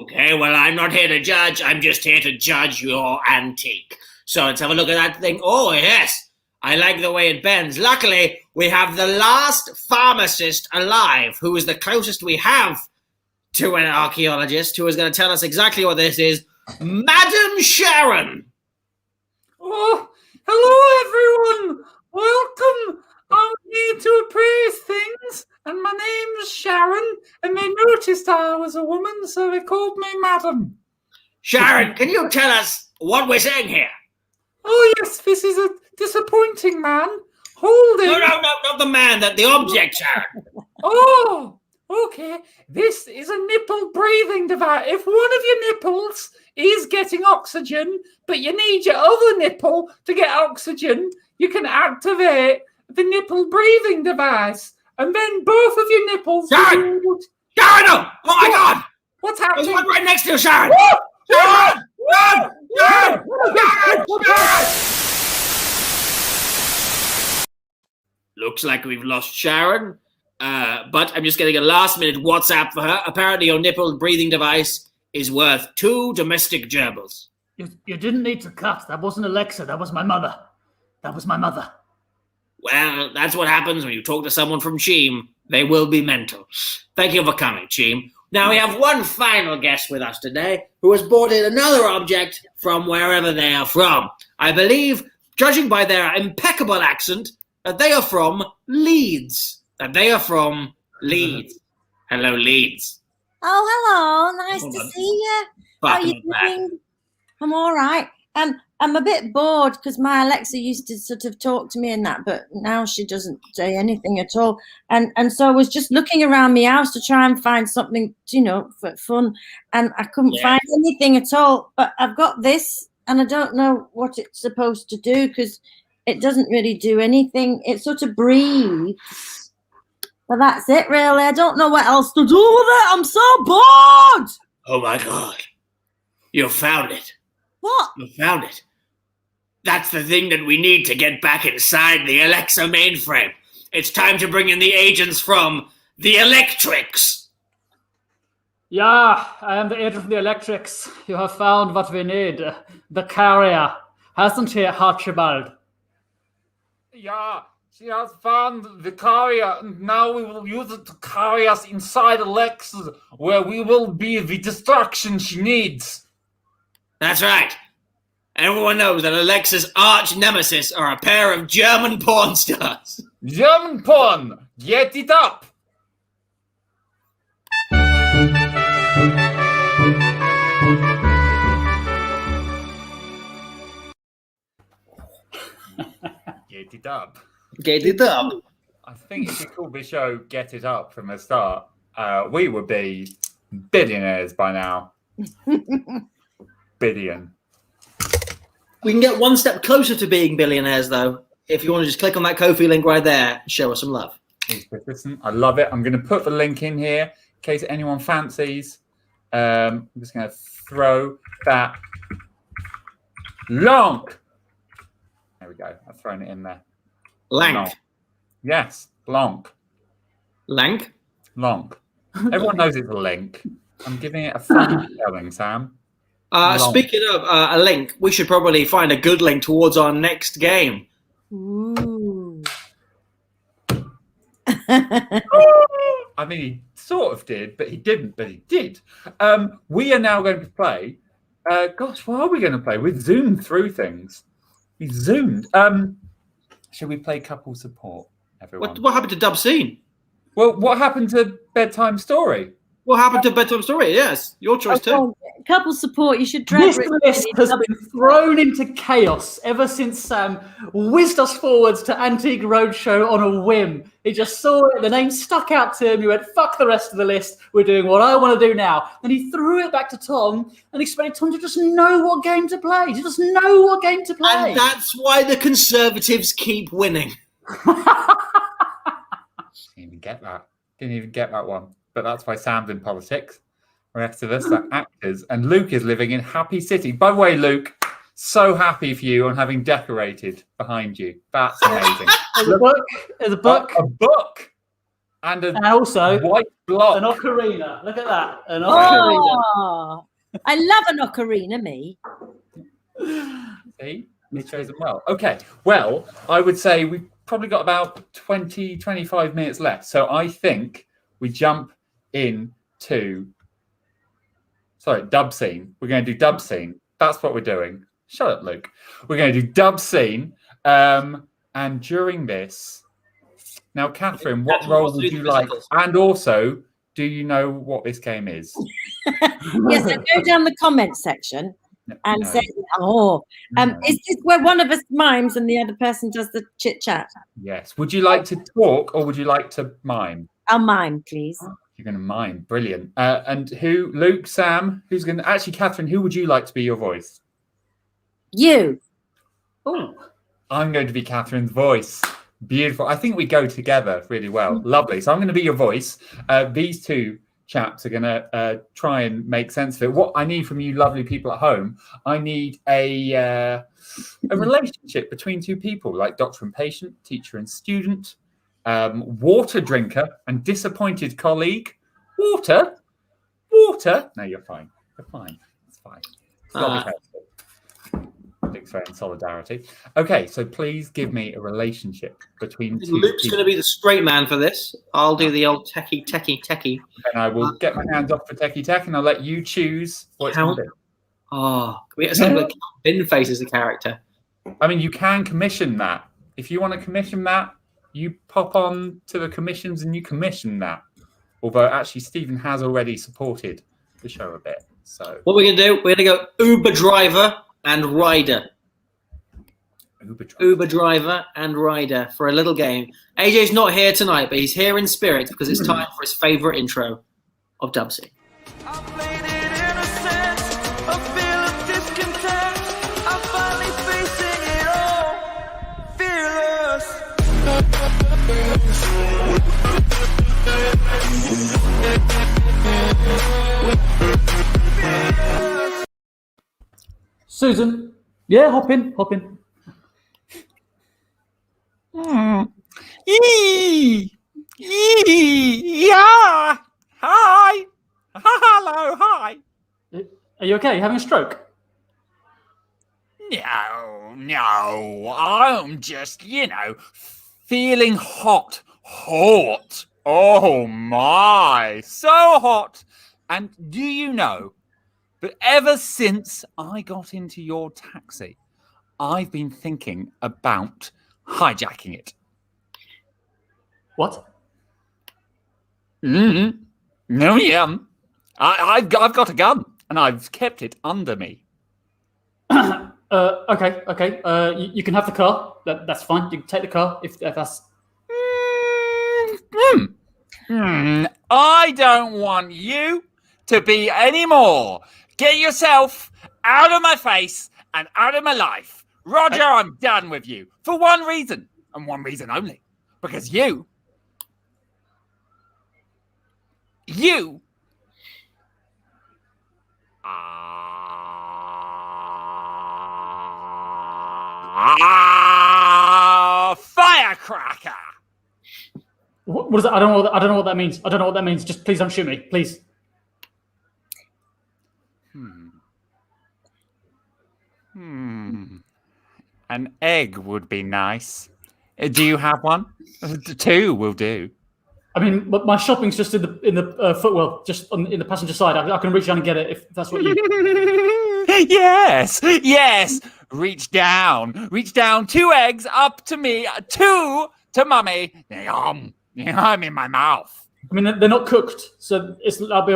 Speaker 1: Okay, well, I'm not here to judge. I'm just here to judge your antique. So let's have a look at that thing. Oh, yes. I like the way it bends. Luckily, we have the last pharmacist alive, who is the closest we have to an archaeologist, who is going to tell us exactly what this is. Madam Sharon.
Speaker 6: Oh, hello everyone. Welcome. I'm here to appraise things, and my name's Sharon, and they noticed I was a woman, so they called me Madam.
Speaker 1: Sharon, can you tell us what we're saying here?
Speaker 6: Oh yes, this is a disappointing man. Hold him.
Speaker 1: No, not the man, the object, Sharon.
Speaker 6: Oh, okay. This is a nipple breathing device. If one of your nipples is getting oxygen, but you need your other nipple to get oxygen, you can activate the nipple breathing device. And then both of your nipples...
Speaker 1: Sharon! Sharon! Oh my God!
Speaker 6: What's happening?
Speaker 1: There's one right next to you, Sharon!
Speaker 6: Whoa!
Speaker 1: Sharon! Run! Sharon! Sharon! Sharon! Looks like we've lost Sharon. But I'm just getting a last-minute WhatsApp for her. Apparently your nipple breathing device is worth 2 domestic gerbils.
Speaker 3: You didn't need to cut. That wasn't Alexa. That was my mother. That was my mother.
Speaker 1: Well, that's what happens when you talk to someone from Cheam. They will be mental. Thank you for coming, Cheam. Now we have one final guest with us today who has brought in another object from wherever they are from. I believe, judging by their impeccable accent, that they are from Leeds. Hello, Leeds.
Speaker 4: Oh, hello. Nice to see you. How are you
Speaker 1: Back.
Speaker 4: doing? I'm all right. I'm a bit bored because my Alexa used to sort of talk to me and that, but now she doesn't say anything at all. And so I was just looking around my house to try and find something, for fun, and I couldn't find anything at all. But I've got this, and I don't know what it's supposed to do because it doesn't really do anything. It sort of breathes. Well, that's it, really. I don't know what else to do with it. I'm so bored.
Speaker 1: Oh my God. You found it.
Speaker 4: What?
Speaker 1: You found it. That's the thing that we need to get back inside the Alexa mainframe. It's time to bring in the agents from the Electrics.
Speaker 3: Yeah, I am the agent from the Electrics. You have found what we need. The carrier. Hasn't he, Archibald?
Speaker 6: Yeah, she has found the carrier, and now we will use it to carry us inside Alexa, where we will be the distraction she needs.
Speaker 1: That's right. Everyone knows that Alexa's arch nemesis are a pair of German porn stars.
Speaker 6: German porn, get it up! Get it up.
Speaker 1: Get it up.
Speaker 6: I think if we called the show Get It Up from the start, we would be billionaires by now. Billion.
Speaker 1: We can get one step closer to being billionaires, though, if you want to just click on that Ko-fi link right there and show us some love.
Speaker 6: Listen, I love it. I'm going to put the link in here in case anyone fancies. I'm just going to throw that lonk. There we go. I've thrown it in there.
Speaker 1: Lank.
Speaker 6: Lonk. Yes, lonk.
Speaker 1: Lank?
Speaker 6: Lonk. Everyone knows it's a link. I'm giving it a fun spelling, Sam.
Speaker 1: Speaking of a link, we should probably find a good link towards our next game.
Speaker 4: Ooh.
Speaker 6: I mean, he sort of did, but he didn't, but he did. We are now going to play. Gosh, what are we going to play? We've zoomed through things. We zoomed. Should we play couple support, everyone?
Speaker 1: What happened to Dub Scene?
Speaker 6: Well, what happened to Bedtime Story?
Speaker 1: What happened to Bedtime Story? Yes, your choice too.
Speaker 4: Couple support. You should drag
Speaker 3: This list has been thrown into chaos ever since Sam whizzed us forwards to Antique Roadshow on a whim. He just saw it, the name stuck out to him. He went, fuck the rest of the list. We're doing what I want to do now. Then he threw it back to Tom and expected Tom to just know what game to play. To just know what game to play.
Speaker 1: And that's why the Conservatives keep winning.
Speaker 6: Didn't even get that one. But that's why Sam's in politics. The rest of us are actors. And Luke is living in Happy City. By the way, Luke, so happy for you on having decorated behind you. That's amazing.
Speaker 3: There's a book. There's a book.
Speaker 6: A book.
Speaker 2: And a
Speaker 3: And also
Speaker 2: white block.
Speaker 3: an ocarina. Look at that. An ocarina.
Speaker 4: Oh, I love an ocarina, me.
Speaker 2: See? You've chosen well. Okay. Well, I would say we've probably got about 20, 25 minutes left. So I think we jump into dub scene. We're going to do dub scene. That's what we're doing. Shut up, Luke. We're going to do dub scene. And during this, now, Catherine, what role would you like? And also, do you know what this game is?
Speaker 4: Yes, I go down the comments section and
Speaker 2: No.
Speaker 4: say, is this where one of us mimes and the other person does the chit chat?
Speaker 2: Yes. Would you like to talk or would you like to mime?
Speaker 4: I'll mime, please.
Speaker 2: You're going to mime. Brilliant. And who? Luke, Sam, who's going to... Actually, Catherine, who would you like to be your voice?
Speaker 4: You.
Speaker 3: Oh.
Speaker 2: I'm going to be Catherine's voice. Beautiful. I think we go together really well. Lovely. So I'm going to be your voice. These two chaps are going to try and make sense of it. What I need from you lovely people at home, I need a relationship between two people, like doctor and patient, teacher and student, water drinker and disappointed colleague. Water? No, you're fine. You're fine. It's fine. It's not because in solidarity. Okay, so please give me a relationship between two
Speaker 1: Luke's
Speaker 2: people.
Speaker 1: going to be the straight man for this. I'll do the old techie.
Speaker 2: And I will get my hands off for techie tech and I'll let you choose what it's
Speaker 1: Count.
Speaker 2: going to be.
Speaker 1: Oh, can we get something like Bin Face as a character?
Speaker 2: I mean, you can commission that. If you want to commission that, you pop on to the commissions and you commission that. Although, actually, Stephen has already supported the show a bit. So
Speaker 1: What we're going to do, we're going to go Uber driver and rider. Uber driver and rider for a little game. AJ's not here tonight, but he's here in spirit because it's time for his favourite intro of Dubsy.
Speaker 3: Susan. Yeah, hop in.
Speaker 6: Yeah. Hi. Hello. Hi.
Speaker 3: Are you okay? You having a stroke?
Speaker 6: No. I'm just, feeling hot. Oh my, so hot. And do you know, but ever since I got into your taxi, I've been thinking about hijacking it.
Speaker 3: What?
Speaker 6: Mm-hmm. No, yeah. I've got a gun and I've kept it under me.
Speaker 3: Okay. You can have the car. That's fine. You can take the car if that's.
Speaker 6: I don't want you to be anymore. Get yourself out of my face and out of my life. Roger, I'm done with you. For one reason, and one reason only. Because you firecracker.
Speaker 3: What is that? I don't know what that means. I don't know what that means. Just please don't shoot me, please.
Speaker 6: An egg would be nice. Do you have one? 2 will do.
Speaker 3: I mean, my shopping's just in the footwell, just in the passenger side. I can reach down and get it if that's what you.
Speaker 6: Yes. Reach down. 2 eggs up to me. 2 to mummy. I'm in my mouth.
Speaker 3: I mean, they're not cooked, so that'll be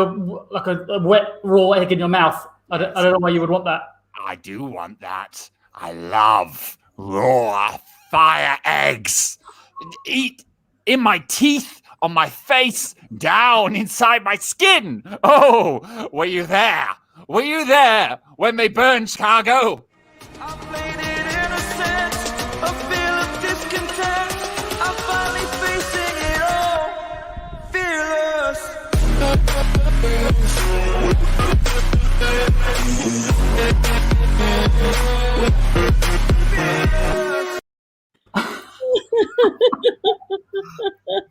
Speaker 3: like a wet raw egg in your mouth. I don't know why you would want that.
Speaker 6: I do want that. I love raw fire eggs. Eat in my teeth, on my face, down inside my skin. Oh, were you there? Were you there when they burned Chicago? I played it innocent, a feel of discontent. I'm finally facing it all, fearless.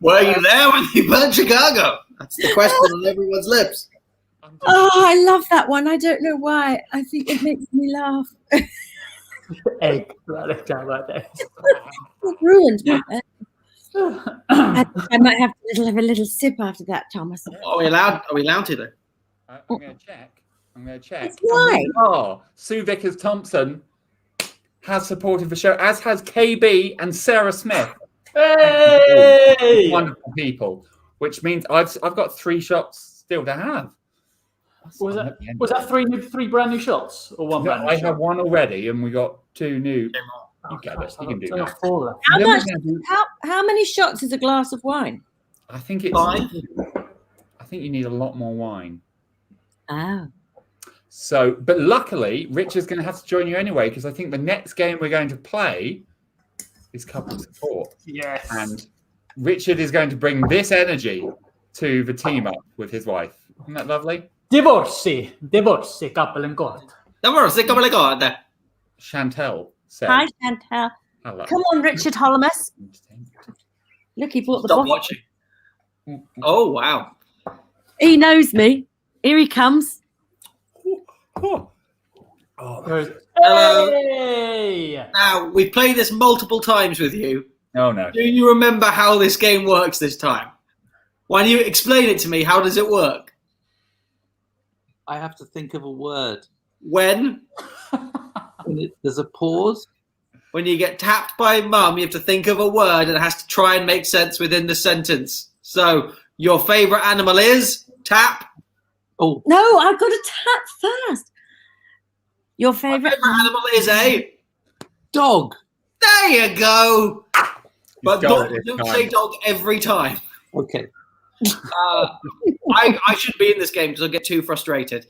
Speaker 1: Were you there when they burned Chicago? That's the question on everyone's lips.
Speaker 4: Oh, I love that one. I don't know why. I think it makes me laugh.
Speaker 3: Egg. Right there.
Speaker 4: It ruined my bed. I might have to have a little sip after that, Thomas.
Speaker 1: Are we allowed to though?
Speaker 2: I'm going to check.
Speaker 4: It's wine.
Speaker 2: Oh, Sue Vickers-Thompson has supported the show, as has KB and Sarah Smith.
Speaker 3: Hey!
Speaker 2: Wonderful people, which means I've got 3 shots still to have.
Speaker 3: Was that three brand new shots or one brand new
Speaker 2: I
Speaker 3: shot?
Speaker 2: have one already, and we got 2 new. You get this. You can do that.
Speaker 4: How many shots is a glass of wine?
Speaker 2: I think it's
Speaker 1: 5.
Speaker 2: I think you need a lot more wine.
Speaker 4: Oh.
Speaker 2: So, but luckily, Richard's going to have to join you anyway, because I think the next game we're going to play is couple support.
Speaker 3: Yes.
Speaker 2: And Richard is going to bring this energy to the team up with his wife. Isn't that lovely?
Speaker 3: Divorci, couple in court.
Speaker 2: Chantel said.
Speaker 4: Hi, Chantal.
Speaker 2: Hello.
Speaker 4: Come on, Richard Holmes. Look, he brought the
Speaker 1: Stop
Speaker 4: bottle.
Speaker 1: watching. Oh wow!
Speaker 4: He knows me. Here he comes.
Speaker 2: Oh.
Speaker 3: Hey!
Speaker 1: Now we've played this multiple times with you.
Speaker 2: Oh no.
Speaker 1: Do you remember how this game works this time? Why don't you explain it to me? How does it work?
Speaker 7: I have to think of a word.
Speaker 1: When
Speaker 7: There's a pause.
Speaker 1: when you get tapped by Mum, you have to think of a word and it has to try and make sense within the sentence. So your favourite animal is tap.
Speaker 7: Oh,
Speaker 4: No, I've got to tap first. Your
Speaker 1: My
Speaker 4: favourite?
Speaker 1: favourite animal is a.
Speaker 7: dog.
Speaker 1: There you go. But
Speaker 2: got it this
Speaker 1: don't
Speaker 2: time.
Speaker 1: say dog every time.
Speaker 7: Okay.
Speaker 1: I shouldn't be in this game because I'll get too frustrated.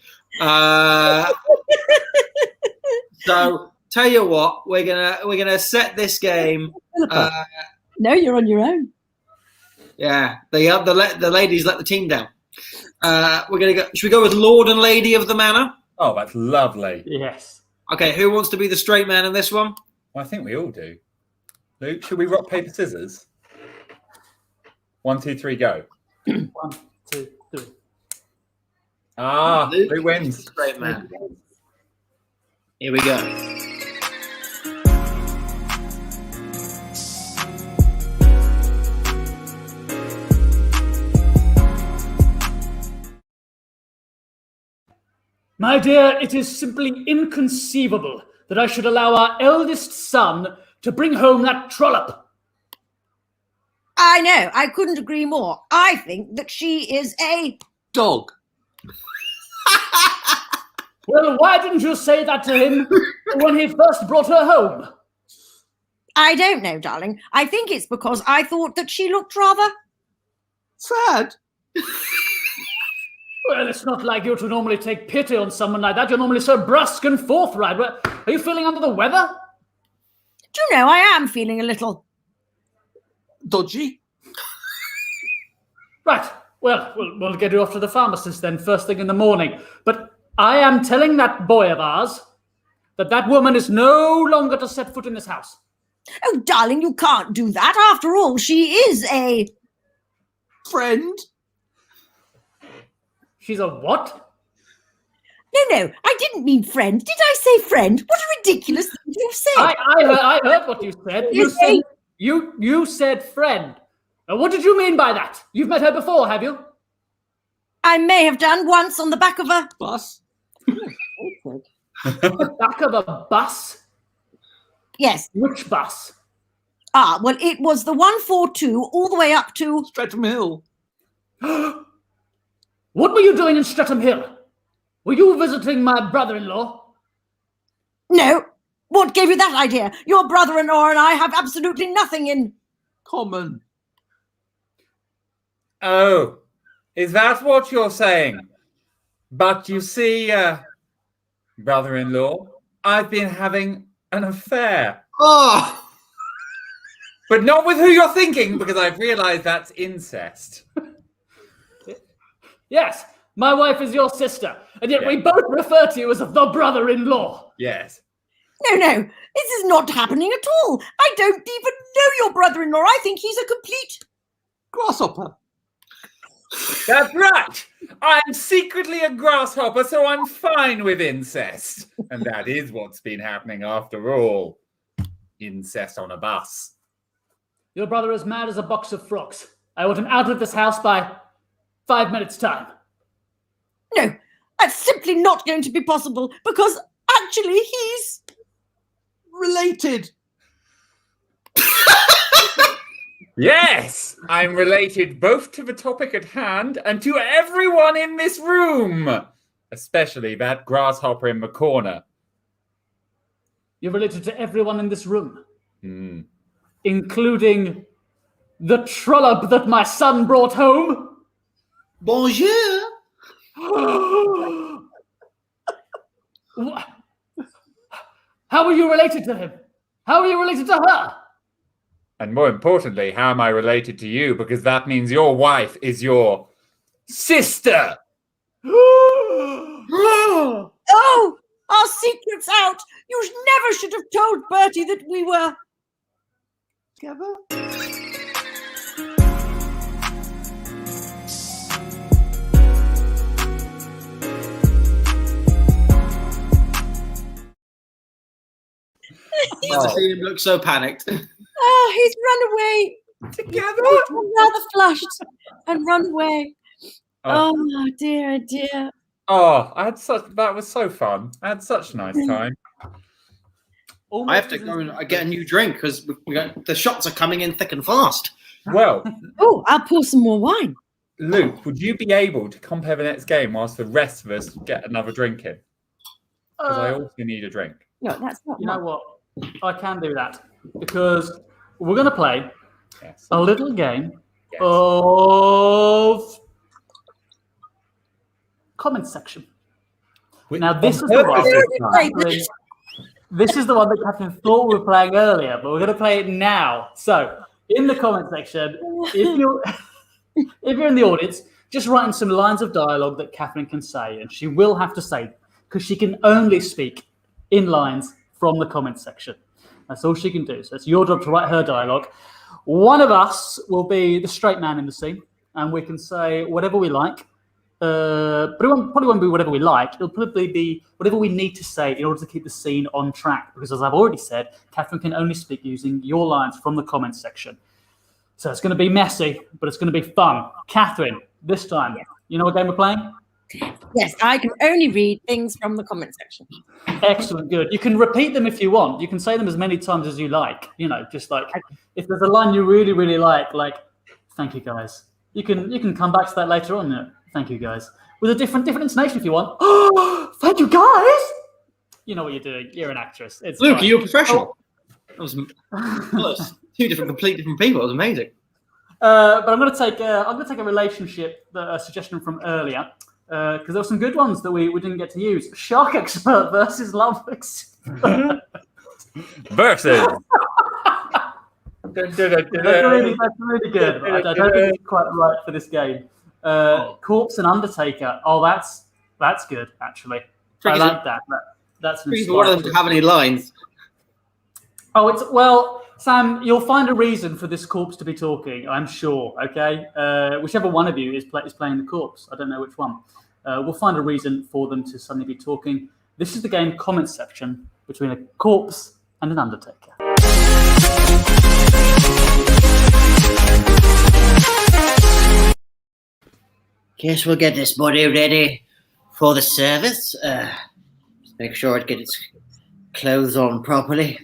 Speaker 1: So tell you what, we're gonna set this game.
Speaker 4: No, you're on your own.
Speaker 1: Yeah, the ladies let the team down. We're gonna go. Should we go with Lord and Lady of the Manor?
Speaker 2: Oh, that's lovely.
Speaker 3: Yes.
Speaker 1: Okay, who wants to be the straight man in this one?
Speaker 2: Well, I think we all do. Luke, should we rock, paper, scissors? 1, 2, 3, go.
Speaker 3: 1, 2, 3.
Speaker 2: Ah,
Speaker 1: Luke.
Speaker 2: who wins?
Speaker 1: Straight man. Here we go.
Speaker 3: My dear, it is simply inconceivable that I should allow our eldest son to bring home that trollop.
Speaker 4: I know. I couldn't agree more. I think that she is a.
Speaker 7: Dog.
Speaker 3: Well, why didn't you say that to him when he first brought her home?
Speaker 4: I don't know, darling. I think it's because I thought that she looked rather.
Speaker 7: Sad.
Speaker 3: Well, it's not like you to normally take pity on someone like that. You're normally so brusque and forthright. Are you feeling under the weather?
Speaker 4: Do you know, I am feeling a little.
Speaker 7: Dodgy.
Speaker 3: Right. Well, we'll get you off to the pharmacist then, first thing in the morning. But I am telling that boy of ours that woman is no longer to set foot in this house.
Speaker 4: Oh, darling, you can't do that. After all, she is a.
Speaker 7: Friend.
Speaker 3: She's a what?
Speaker 4: No, I didn't mean friend. Did I say friend? What a ridiculous thing you've said.
Speaker 3: I heard what you said. You said friend. Now, what did you mean by that? You've met her before, have you?
Speaker 4: I may have done once on the back of a.
Speaker 7: Bus.
Speaker 3: The back of a bus?
Speaker 4: Yes.
Speaker 3: Which bus?
Speaker 4: Ah, well, it was the 142 all the way up to.
Speaker 7: Streatham Hill.
Speaker 3: What were you doing in Streatham Hill? Were you visiting my brother-in-law?
Speaker 4: No. What gave you that idea? Your brother-in-law and I have absolutely nothing in.
Speaker 7: Common.
Speaker 2: Oh, is that what you're saying? But you see, brother-in-law, I've been having an affair.
Speaker 1: Oh,
Speaker 2: But not with who you're thinking, because I've realized that's incest.
Speaker 3: Yes, my wife is your sister, and yet we
Speaker 2: Yeah.
Speaker 3: both refer to you as the brother-in-law.
Speaker 2: Yes.
Speaker 4: No. This is not happening at all. I don't even know your brother-in-law. I think he's a complete.
Speaker 7: Grasshopper.
Speaker 2: That's right. I'm secretly a grasshopper, so I'm fine with incest. And that is what's been happening after all. Incest on a bus.
Speaker 3: Your brother is mad as a box of frogs. I want him out of this house by 5 minutes' time.
Speaker 4: No, that's simply not going to be possible because actually he's
Speaker 7: Related.
Speaker 2: Yes, I'm related both to the topic at hand and to everyone in this room, especially that grasshopper in the corner.
Speaker 3: You're related to everyone in this room,
Speaker 2: Hmm.
Speaker 3: including the trollop that my son brought home.
Speaker 1: Bonjour.
Speaker 3: Wha- How are you related to him? How are you related to her?
Speaker 2: And more importantly, how am I related to you? Because that means your wife is your sister.
Speaker 4: Oh, our secret's out. You never should have told Bertie that we were
Speaker 7: Together.
Speaker 1: I see him look so panicked.
Speaker 4: Oh, he's run away.
Speaker 2: Together?
Speaker 4: He's rather flushed and run away.
Speaker 2: Oh.
Speaker 4: Oh dear, dear.
Speaker 2: Oh, that was so fun. I had such a nice time.
Speaker 1: I have to go and get a new drink because the shots are coming in thick and fast.
Speaker 2: Well,
Speaker 4: Oh, I'll pour some more wine.
Speaker 2: Luke, would you be able to compare the next game whilst the rest of us get another drink in? Because I also need a drink.
Speaker 4: No, that's not
Speaker 3: You know
Speaker 4: mine.
Speaker 3: what? I can do that because we're going to play
Speaker 2: Yes.
Speaker 3: a little game
Speaker 2: Yes.
Speaker 3: of comment section. Now, this is the one. This is the one that Catherine thought we were playing earlier, but we're going to play it now. So, in the comment section, if you're in the audience, just write in some lines of dialogue that Catherine can say, and she will have to say because she can only speak in lines from the comment section. That's all she can do. So it's your job to write her dialogue. One of us will be the straight man in the scene, and we can say whatever we like. But it probably won't be whatever we like. It'll probably be whatever we need to say in order to keep the scene on track. Because as I've already said, Catherine can only speak using your lines from the comments section. So it's going to be messy, but it's going to be fun. Catherine, this time, you know what game we're playing?
Speaker 4: Yes, I can only read things from the comment section.
Speaker 3: Excellent, good. You can repeat them if you want. You can say them as many times as you like. You know, just like if there's a line you really, really like "Thank you, guys." You can come back to that later on. Yeah. Thank you, guys, with a different intonation if you want. Oh, thank you, guys. You know what you're doing. You're an actress. It's
Speaker 1: Luke,
Speaker 3: fine.
Speaker 1: are you a professional? That was close. Two complete different people. It was amazing.
Speaker 3: But I'm going to take a relationship suggestion from earlier because there were some good ones that we didn't get to use. Shark expert versus love expert.
Speaker 2: Versus.
Speaker 3: That's really good. I don't think it's quite right for this game. Corpse and Undertaker. Oh, that's good actually. I like that. That's an
Speaker 1: For one of them to have any lines.
Speaker 3: Oh, Sam, you'll find a reason for this corpse to be talking, I'm sure, okay? Whichever one of you is playing the corpse. I don't know which one. We'll find a reason for them to suddenly be talking. This is the game comment section between a corpse and an Undertaker.
Speaker 8: Guess we'll get this body ready for the service. Just make sure it gets its clothes on properly.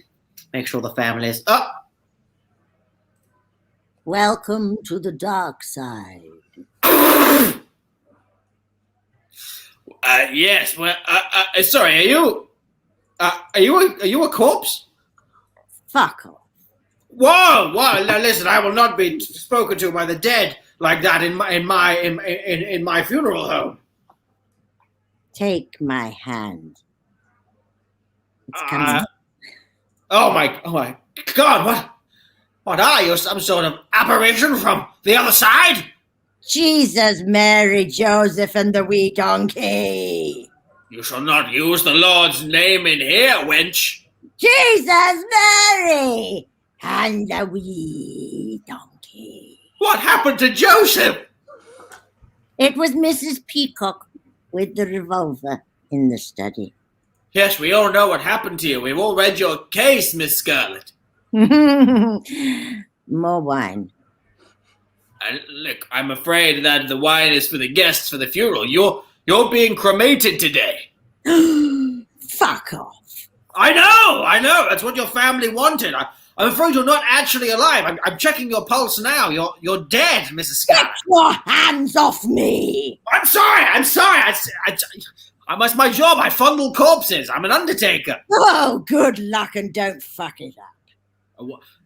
Speaker 8: Make sure the family's up.
Speaker 4: Welcome to the dark side.
Speaker 1: Yes. Well, sorry. Are you a corpse?
Speaker 4: Fuck off.
Speaker 1: Whoa! Now listen, I will not be spoken to by the dead like that in my funeral home.
Speaker 4: Take my hand. It's coming.
Speaker 1: Oh my God! What are you? Some sort of apparition from the other side?
Speaker 4: Jesus, Mary, Joseph, and the wee donkey.
Speaker 1: You shall not use the Lord's name in here, wench.
Speaker 4: Jesus, Mary, and the wee donkey.
Speaker 1: What happened to Joseph?
Speaker 4: It was Mrs. Peacock with the revolver in the study.
Speaker 1: Yes, we all know what happened to you. We've all read your case, Miss Scarlet.
Speaker 4: More wine.
Speaker 1: And look, I'm afraid that the wine is for the guests for the funeral. You're being cremated today.
Speaker 4: Fuck off.
Speaker 1: I know. That's what your family wanted. I'm afraid you're not actually alive. I'm checking your pulse now. You're dead, Mrs. Scarlet.
Speaker 4: Get your hands off me!
Speaker 1: I'm sorry. That's my job. I fondle corpses. I'm an undertaker.
Speaker 4: Oh, good luck and don't fuck it up.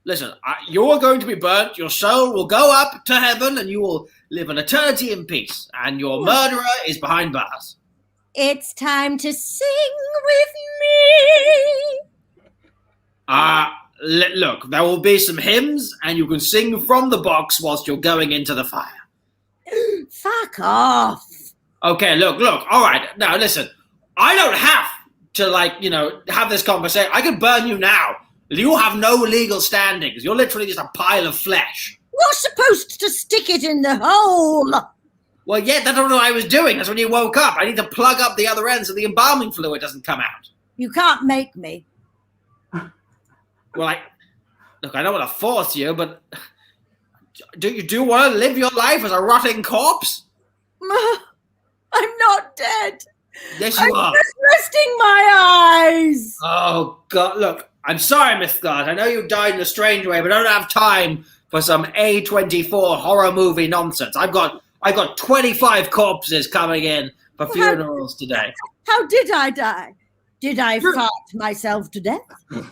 Speaker 1: Listen, you're going to be burnt. Your soul will go up to heaven and you will live an eternity in peace. And your murderer is behind bars.
Speaker 4: It's time to sing with me.
Speaker 1: Look, there will be some hymns and you can sing from the box whilst you're going into the fire.
Speaker 4: Fuck off.
Speaker 1: Okay, look. All right. Now, listen. I don't have to, have this conversation. I could burn you now. You have no legal standings. You're literally just a pile of flesh.
Speaker 4: You're supposed to stick it in the hole.
Speaker 1: Well, yeah, that's what I was doing. That's when you woke up. I need to plug up the other end so the embalming fluid doesn't come out.
Speaker 4: You can't make me.
Speaker 1: Well, I don't want to force you, but do you want to live your life as a rotting corpse?
Speaker 4: I'm not dead.
Speaker 1: Yes, you are.
Speaker 4: I'm just resting my eyes.
Speaker 1: Oh, God. Look, I'm sorry, Miss Scott. I know you died in a strange way, but I don't have time for some A24 horror movie nonsense. I've got 25 corpses coming in for funerals today.
Speaker 4: How did I die? Did I fart myself to death?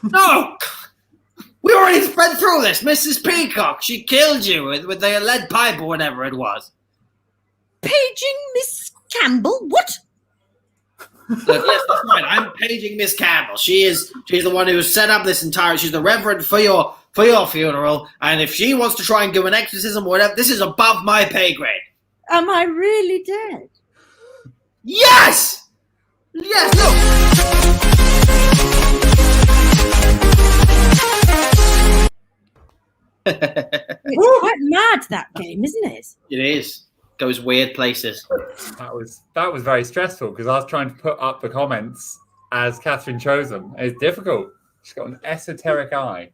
Speaker 1: No! We already went through this. Mrs. Peacock, she killed you with the lead pipe or whatever it was.
Speaker 4: Paging Miss Campbell? What?
Speaker 1: Look, yes, that's right. I'm paging Miss Campbell. She's the one who set up this entire. She's the reverend for your funeral. And if she wants to try and do an exorcism or whatever, this is above my pay grade.
Speaker 4: Am I really dead?
Speaker 1: Yes. Yes.
Speaker 4: It's quite mad, that game, isn't it?
Speaker 1: It is. Goes weird places.
Speaker 2: That was very stressful because I was trying to put up the comments as Catherine chose them. It's difficult. She's got an esoteric eye.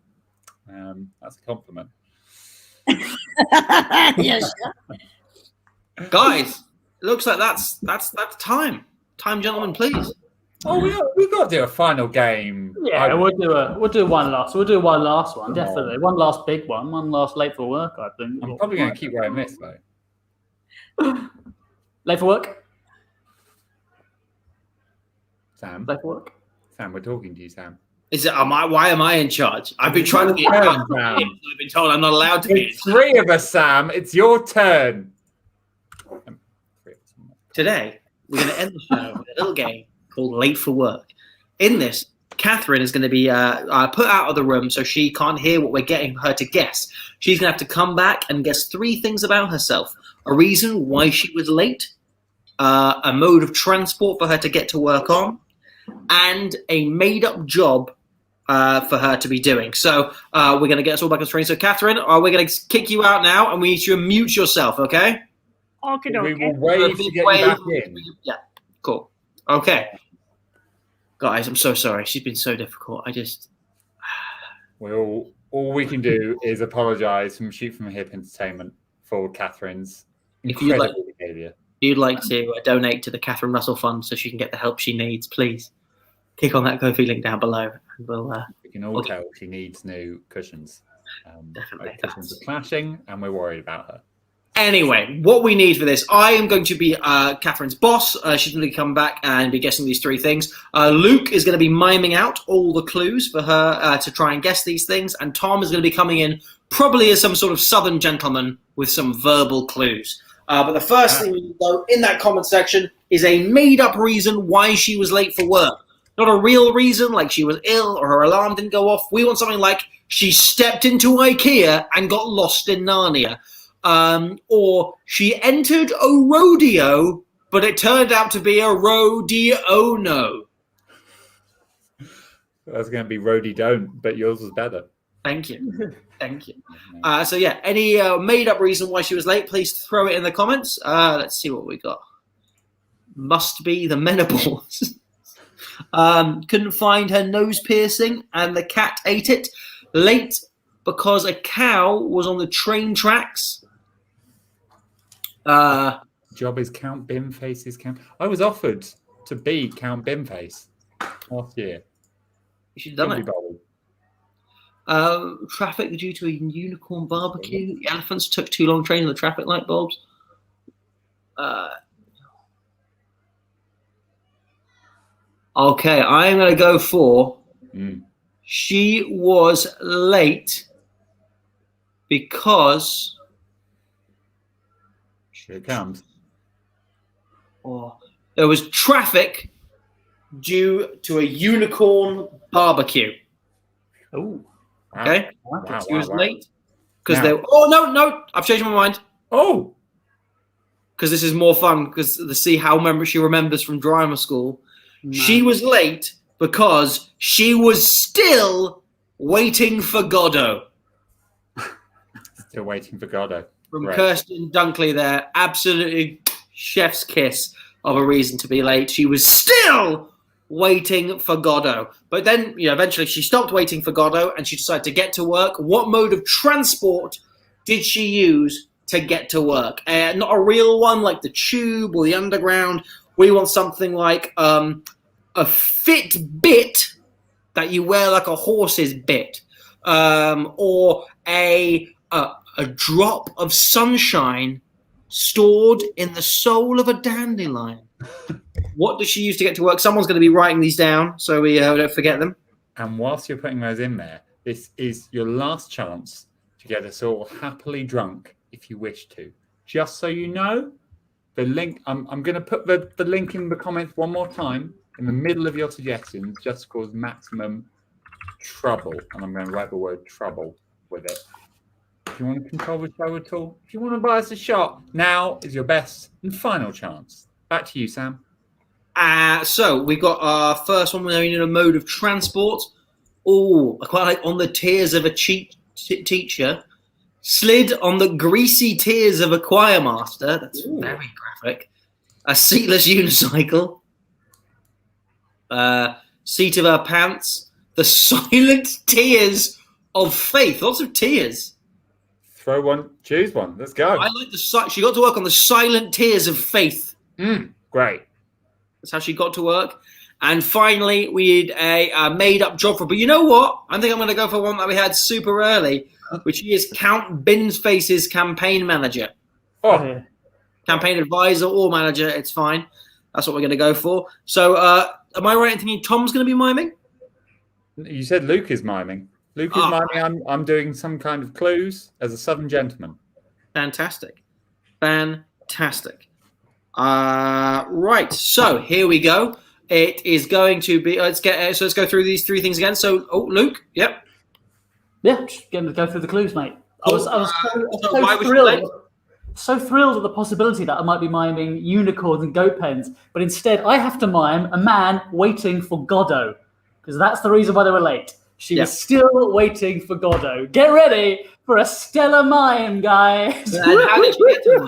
Speaker 2: That's a compliment.
Speaker 4: Yes.
Speaker 1: Guys, it looks like that's time. Time, gentlemen, please.
Speaker 2: Oh, we got to do a final game.
Speaker 3: Yeah, we'll do one last. We'll do one last one, definitely. One last big one. One last late for work, I think.
Speaker 2: I'm probably going to keep wearing this though.
Speaker 3: Late for work?
Speaker 2: Sam,
Speaker 3: Late for work?
Speaker 2: Sam, we're talking to you, Sam.
Speaker 1: Why am I in charge? I've been trying to be in charge. I've been told I'm not allowed to be.
Speaker 2: It's three of us, Sam. It's your turn.
Speaker 1: Today, we're going to end the show with a little game called Late for Work. In this, Catherine is going to be put out of the room so she can't hear what we're getting her to guess. She's going to have to come back and guess 3 things about herself. A reason why she was late, a mode of transport for her to get to work on, and a made-up job for her to be doing. So we're going to get us all back on screen. So, Catherine, we're going to kick you out now, and we need you to mute yourself, okay?
Speaker 4: Okay.
Speaker 2: We will wait to get you back in.
Speaker 1: Yeah, cool. Okay. Guys, I'm so sorry. She's been so difficult.
Speaker 2: All we can do is apologise from Shoot From the Hip Entertainment for Catherine's
Speaker 1: If you'd
Speaker 2: incredible behaviour.
Speaker 1: If you'd like to donate to the Catherine Russell Fund so she can get the help she needs, please click on that Ko-fi link down below. And
Speaker 2: we can all tell she needs new cushions.
Speaker 1: Definitely.
Speaker 2: Her cushions are clashing, and we're worried about her.
Speaker 1: Anyway, what we need for this, I am going to be Catherine's boss. She's going to come back and be guessing these 3 things. Luke is going to be miming out all the clues for her to try and guess these things. And Tom is going to be coming in probably as some sort of southern gentleman with some verbal clues. But the first thing we need, though, in that comment section is a made-up reason why she was late for work. Not a real reason, like she was ill or her alarm didn't go off. We want something like she stepped into IKEA and got lost in Narnia. Or she entered a rodeo, but it turned out to be a rodeo-no.
Speaker 2: That's going to be Rody Don't, but yours was better.
Speaker 1: Thank you. Thank you. So yeah, any made-up reason why she was late, please throw it in the comments. Let's see what we got. Must be the menopause. Couldn't find her nose piercing and the cat ate it. Late because a cow was on the train tracks.
Speaker 2: Job is Count Bimface's Count. I was offered to be Count Bimface last year.
Speaker 1: You should have done
Speaker 2: Couldn't
Speaker 1: it.
Speaker 2: be bothered.
Speaker 1: Traffic due to a unicorn barbecue. The elephants took too long training the traffic light bulbs. Okay, I'm going to go for she was late because
Speaker 2: Here it comes.
Speaker 1: there was traffic due to a unicorn barbecue.
Speaker 3: Oh,
Speaker 1: Okay?
Speaker 2: Wow,
Speaker 1: She was
Speaker 2: wow.
Speaker 1: late because
Speaker 2: Now-
Speaker 1: they. Oh no! I've changed my mind
Speaker 2: Oh,
Speaker 1: because this is more fun because to see how she remembers from drama school. She was late because she was still waiting for Godot.
Speaker 2: still waiting for Godot.
Speaker 1: From
Speaker 2: Right.
Speaker 1: Kirsten Dunkley there. Absolutely chef's kiss of a reason to be late. She was still waiting for Godot. But then, eventually she stopped waiting for Godot and she decided to get to work. What mode of transport did she use to get to work? Not a real one like the tube or the underground. We want something like a Fitbit that you wear like a horse's bit, or a drop of sunshine stored in the soul of a dandelion. What does she use to get to work? Someone's going to be writing these down so we don't forget them.
Speaker 2: And whilst you're putting those in there, this is your last chance to get us all happily drunk if you wish to. Just so you know, the link, I'm going to put the link in the comments one more time in the middle of your suggestions, just to cause maximum trouble. And I'm going to write the word trouble with it. If you want to control the show at all, if you want to buy us a shot, now is your best and final chance. Back to you, Sam.
Speaker 1: So we've got our first one where we need a mode of transport. Oh, I quite like on the tears of a teacher. Slid on the greasy tears of a choir master. That's very graphic. A seatless unicycle. Seat of her pants. The silent tears of faith. Lots of tears.
Speaker 2: Throw one, choose one. Let's go.
Speaker 1: I like she got to work on the silent tears of faith.
Speaker 2: Great.
Speaker 1: That's how she got to work. And finally, we need a made-up job for. But you know what? I think I'm going to go for one that we had super early, which is Count Binsface's campaign manager.
Speaker 2: Oh,
Speaker 1: Campaign advisor or manager, it's fine. That's what we're going to go for. So, am I right in thinking Tom's going to be miming?
Speaker 2: you said Luke is miming. Luke is miming. I'm doing some kind of clues as a Southern gentleman.
Speaker 1: Fantastic. Right. So here we go. It is going to be. Let's go through these three things again. So, Luke. Yep.
Speaker 3: yeah, just going to go through the clues, mate. I was
Speaker 1: why
Speaker 3: so
Speaker 1: was you late?
Speaker 3: thrilled at the possibility that I might be miming unicorns and goat pens, but instead I have to mime a man waiting for Godot, because that's the reason why they were late. She was still waiting for Godot. Get ready for a stellar mime, guys.
Speaker 1: And how did you get to work?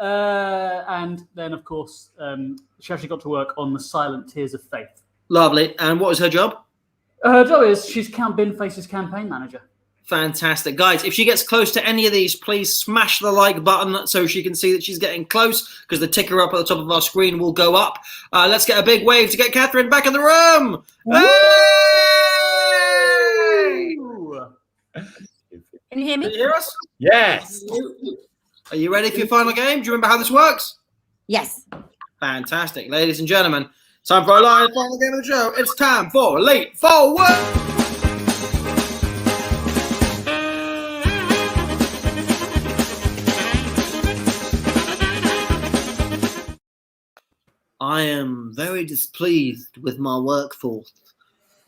Speaker 3: And then, of course, she actually got to work on the Silent Tears of Faith.
Speaker 1: Lovely. And what was her job?
Speaker 3: Her job is she's Count Binface's campaign manager.
Speaker 1: Fantastic. Guys, if she gets close to any of these, please smash the like button so she can see that she's getting close, because the ticker up at the top of our screen will go up. Let's get a big wave to get Catherine back in the room. Hey!
Speaker 4: Can you hear
Speaker 1: Can
Speaker 4: me?
Speaker 1: you hear us?
Speaker 2: Yes.
Speaker 1: Are you ready for your final game? Do you remember how this works?
Speaker 4: Yes.
Speaker 1: Fantastic. Ladies and gentlemen, time for our live final game of the show. It's time for Late Forward. I am very displeased with my workforce.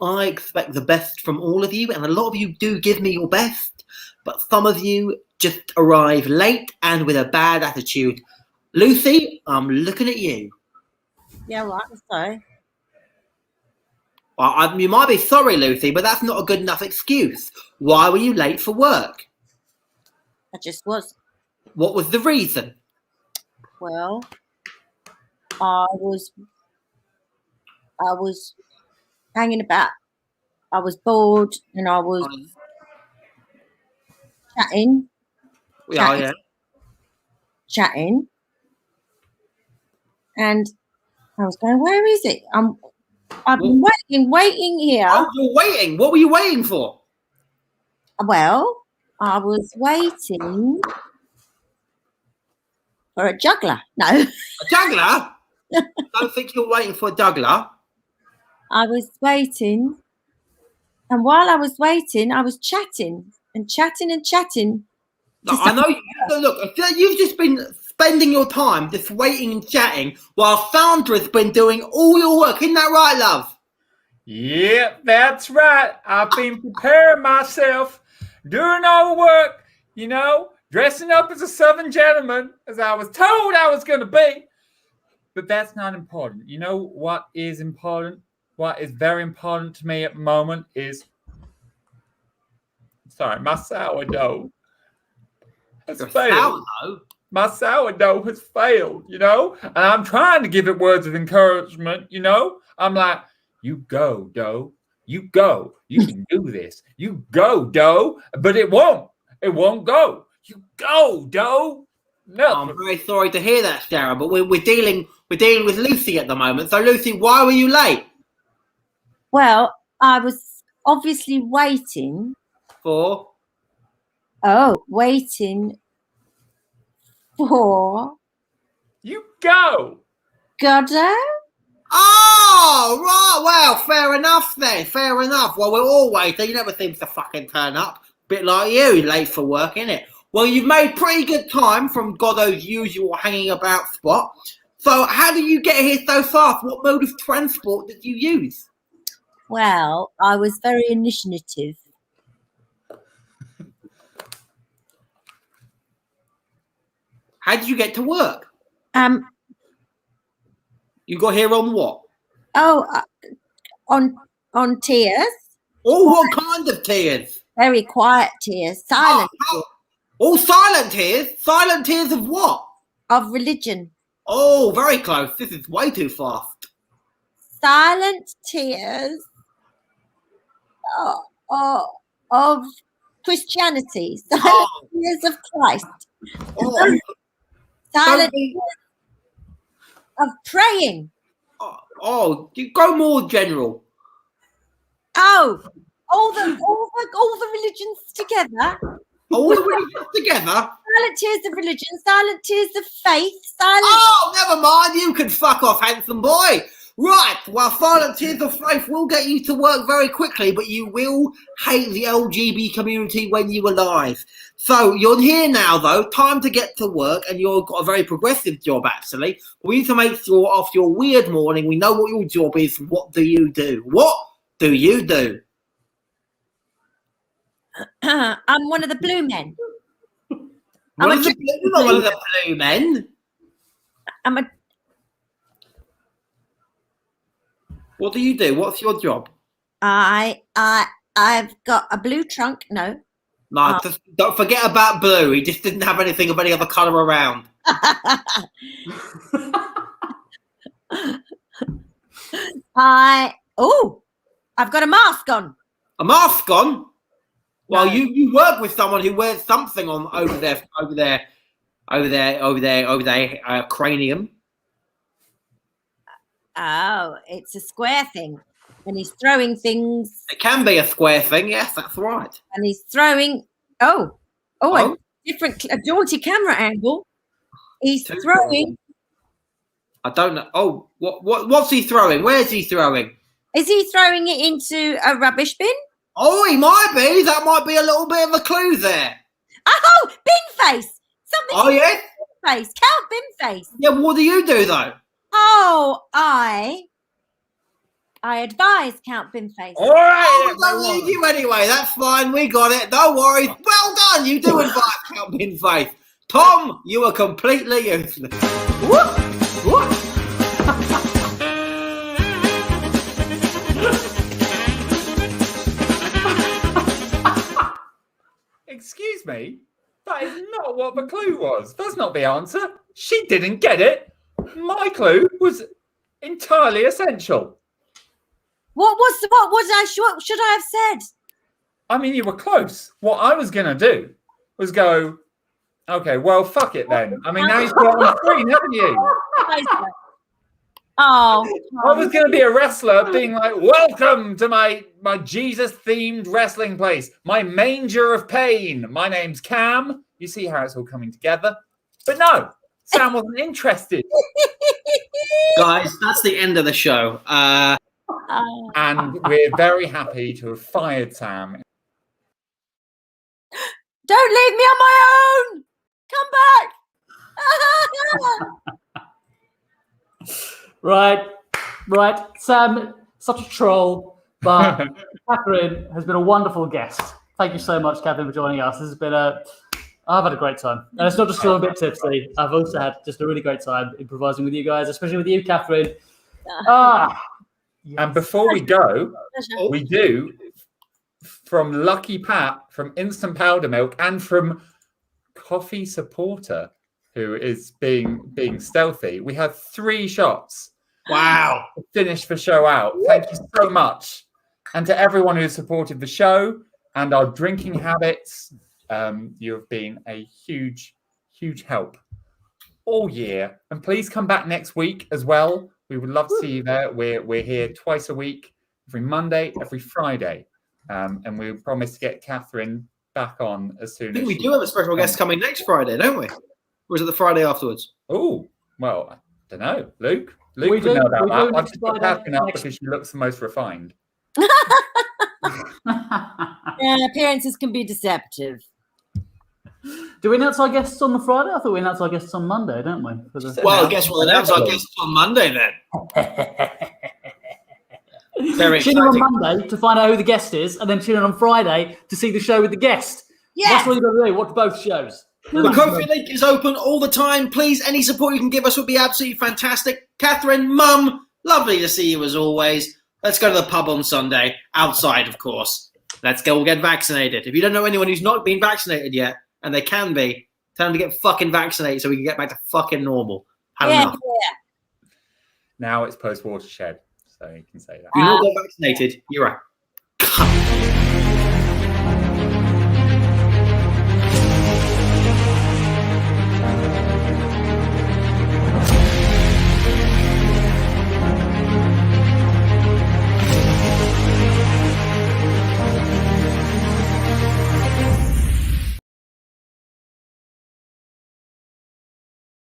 Speaker 1: I expect the best from all of you, and a lot of you do give me your best, but some of you just arrive late and with a bad attitude. Lucy, I'm looking at you.
Speaker 4: Yeah, right. So
Speaker 8: You might be sorry, Lucy, but that's not a good enough excuse. Why were you late for work?
Speaker 4: I just was.
Speaker 8: What was the reason?
Speaker 4: Well, I was hanging about. I was bored and I was chatting. Chatting. And I was going, where is it? I've been waiting here.
Speaker 8: Oh, you're waiting. What were you waiting for?
Speaker 4: Well, I was waiting for a juggler. No.
Speaker 8: A juggler? Don't think you're waiting for a juggler.
Speaker 4: I was waiting. And while I was waiting, I was chatting and chatting and chatting.
Speaker 8: No, I know. Look, I feel like you've just been spending your time just waiting and chatting while Sandra's been doing all your work. Isn't that right, love?
Speaker 2: Yeah, that's right. I've been preparing myself, doing all the work, you know, dressing up as a Southern gentleman, as I was told I was going to be. But that's not important. You know what is important? What is very important to me at the moment is, sorry, my sourdough has failed. My sourdough has failed, you know? And I'm trying to give it words of encouragement, you know? I'm like, you go, dough. You go. You can do this. You go, dough. But it won't. It won't go. You go, dough. No.
Speaker 8: I'm very sorry to hear that, Sarah, but we're dealing with Lucy at the moment. So, Lucy, why were you late?
Speaker 4: Well, I was obviously waiting.
Speaker 8: For?
Speaker 4: Waiting for...
Speaker 2: You go.
Speaker 4: Goddo?
Speaker 8: Oh, right. Well, fair enough then. Fair enough. Well, we're all waiting. You never seem to fucking turn up. Bit like you, late for work, innit? Well, you've made pretty good time from Goddo's usual hanging about spot. So how did you get here so fast? What mode of transport did you use?
Speaker 4: Well, I was very initiative.
Speaker 8: How did you get to work? You got here on what?
Speaker 4: On tears.
Speaker 8: Oh, what kind of tears?
Speaker 4: Very quiet tears. Silent tears.
Speaker 8: Oh, silent tears? Silent tears of what?
Speaker 4: Of religion.
Speaker 8: Oh, very close. This is way too fast.
Speaker 4: Silent tears of Christianity. Silent tears of Christ.
Speaker 8: Oh.
Speaker 4: Silent tears of praying.
Speaker 8: You go more general.
Speaker 4: Oh, all the religions together.
Speaker 8: All the religions together?
Speaker 4: Silent tears of religion, silent tears of faith, silent...
Speaker 8: Oh, never mind. You can fuck off, handsome boy. Right, well, silent tears of faith will get you to work very quickly, but you will hate the LGBT community when you alive. So you're here now, though. Time to get to work, and you've got a very progressive job, actually. We need to make sure after your weird morning, we know what your job is. What do you do? What do you do?
Speaker 4: I'm one of the blue men.
Speaker 8: You're not one of the blue men. What do you do? What's your job?
Speaker 4: I've got a blue trunk. No.
Speaker 8: No, just don't forget about blue. He just didn't have anything of any other colour around.
Speaker 4: I've got a mask on.
Speaker 8: A mask on? Well,
Speaker 4: No.
Speaker 8: you work with someone who wears something on over their cranium.
Speaker 4: Oh, it's a square thing. And he's throwing things.
Speaker 8: It can be a square thing, yes, that's right.
Speaker 4: And he's throwing. A jaunty camera angle. He's throwing.
Speaker 8: I don't know. Oh, what's he throwing? Where's he throwing?
Speaker 4: Is he throwing it into a rubbish bin?
Speaker 8: Oh, he might be. That might be a little bit of a clue there.
Speaker 4: Oh, bin face. Something.
Speaker 8: Oh, yeah?
Speaker 4: Bin face. Count bin face.
Speaker 8: Yeah, what do you do, though?
Speaker 4: Oh, I advise Count Binface.
Speaker 2: All right.
Speaker 8: Oh, we don't need you anyway. That's fine. We got it. Don't worry. Well done. You do advise Count Binface. Tom, you are completely useless.
Speaker 2: excuse me, that is not what the clue was. That's not the answer. She didn't get it. My clue was entirely essential.
Speaker 4: What should I have said?
Speaker 2: I mean, you were close. What I was going to do was go, okay, well, fuck it then. I mean, now you've got it on the screen, haven't you?
Speaker 4: Oh,
Speaker 2: I was going to be a wrestler being like, welcome to my Jesus-themed wrestling place, my manger of pain. My name's Cam. You see how it's all coming together? But no, Sam wasn't interested.
Speaker 1: Guys, that's the end of the show.
Speaker 2: And we're very happy to have fired Sam.
Speaker 4: don't leave me on my own. Come back.
Speaker 3: Right. Sam, such a troll, but Catherine has been a wonderful guest. Thank you so much, Catherine, for joining us. This has been I've had a great time. And it's not just a bit tipsy. I've also had just a really great time improvising with you guys, especially with you, Catherine. Yes.
Speaker 2: And before we go, we do, from Lucky Pat, from Instant Powder Milk, and from Coffee Supporter, who is being stealthy, we have 3 shots.
Speaker 1: Wow.
Speaker 2: To finish the show out. Thank you so much. And to everyone who supported the show and our drinking habits, you have been a huge, huge help all year. And please come back next week as well. We would love to see you there. We're here twice a week, every Monday, every Friday. And we promise to get Catherine back on as soon as
Speaker 1: I think we do have a special guest coming next Friday, don't we? Or is it the Friday afterwards?
Speaker 2: Oh, well, I don't know. Luke
Speaker 3: We
Speaker 2: would
Speaker 3: do-
Speaker 2: know about
Speaker 3: we
Speaker 2: that.
Speaker 3: do
Speaker 2: I've
Speaker 3: next
Speaker 2: just put
Speaker 3: Friday,
Speaker 2: Catherine up
Speaker 3: next-
Speaker 2: because she looks the most refined.
Speaker 4: Yeah, appearances can be deceptive.
Speaker 3: Do we announce our guests on the Friday? I thought we announced our guests on Monday, don't we?
Speaker 1: Well, I guess we'll announce our guests on Monday then. Very
Speaker 3: Tune in on
Speaker 1: exciting.
Speaker 3: Monday to find out who the guest is, and then tune in on Friday to see the show with the guest.
Speaker 4: Yes.
Speaker 3: That's what you've got to do. Watch both shows.
Speaker 1: The Ko-fi link is open all the time. Please, any support you can give us would be absolutely fantastic. Catherine, Mum, lovely to see you as always. Let's go to the pub on Sunday, outside, of course. Let's go get vaccinated. If you don't know anyone who's not been vaccinated yet, and they can be, tell them to get fucking vaccinated so we can get back to fucking normal. Had enough.
Speaker 2: Now it's post-watershed, so you can say that.
Speaker 1: If you're not got vaccinated, you're a cunt.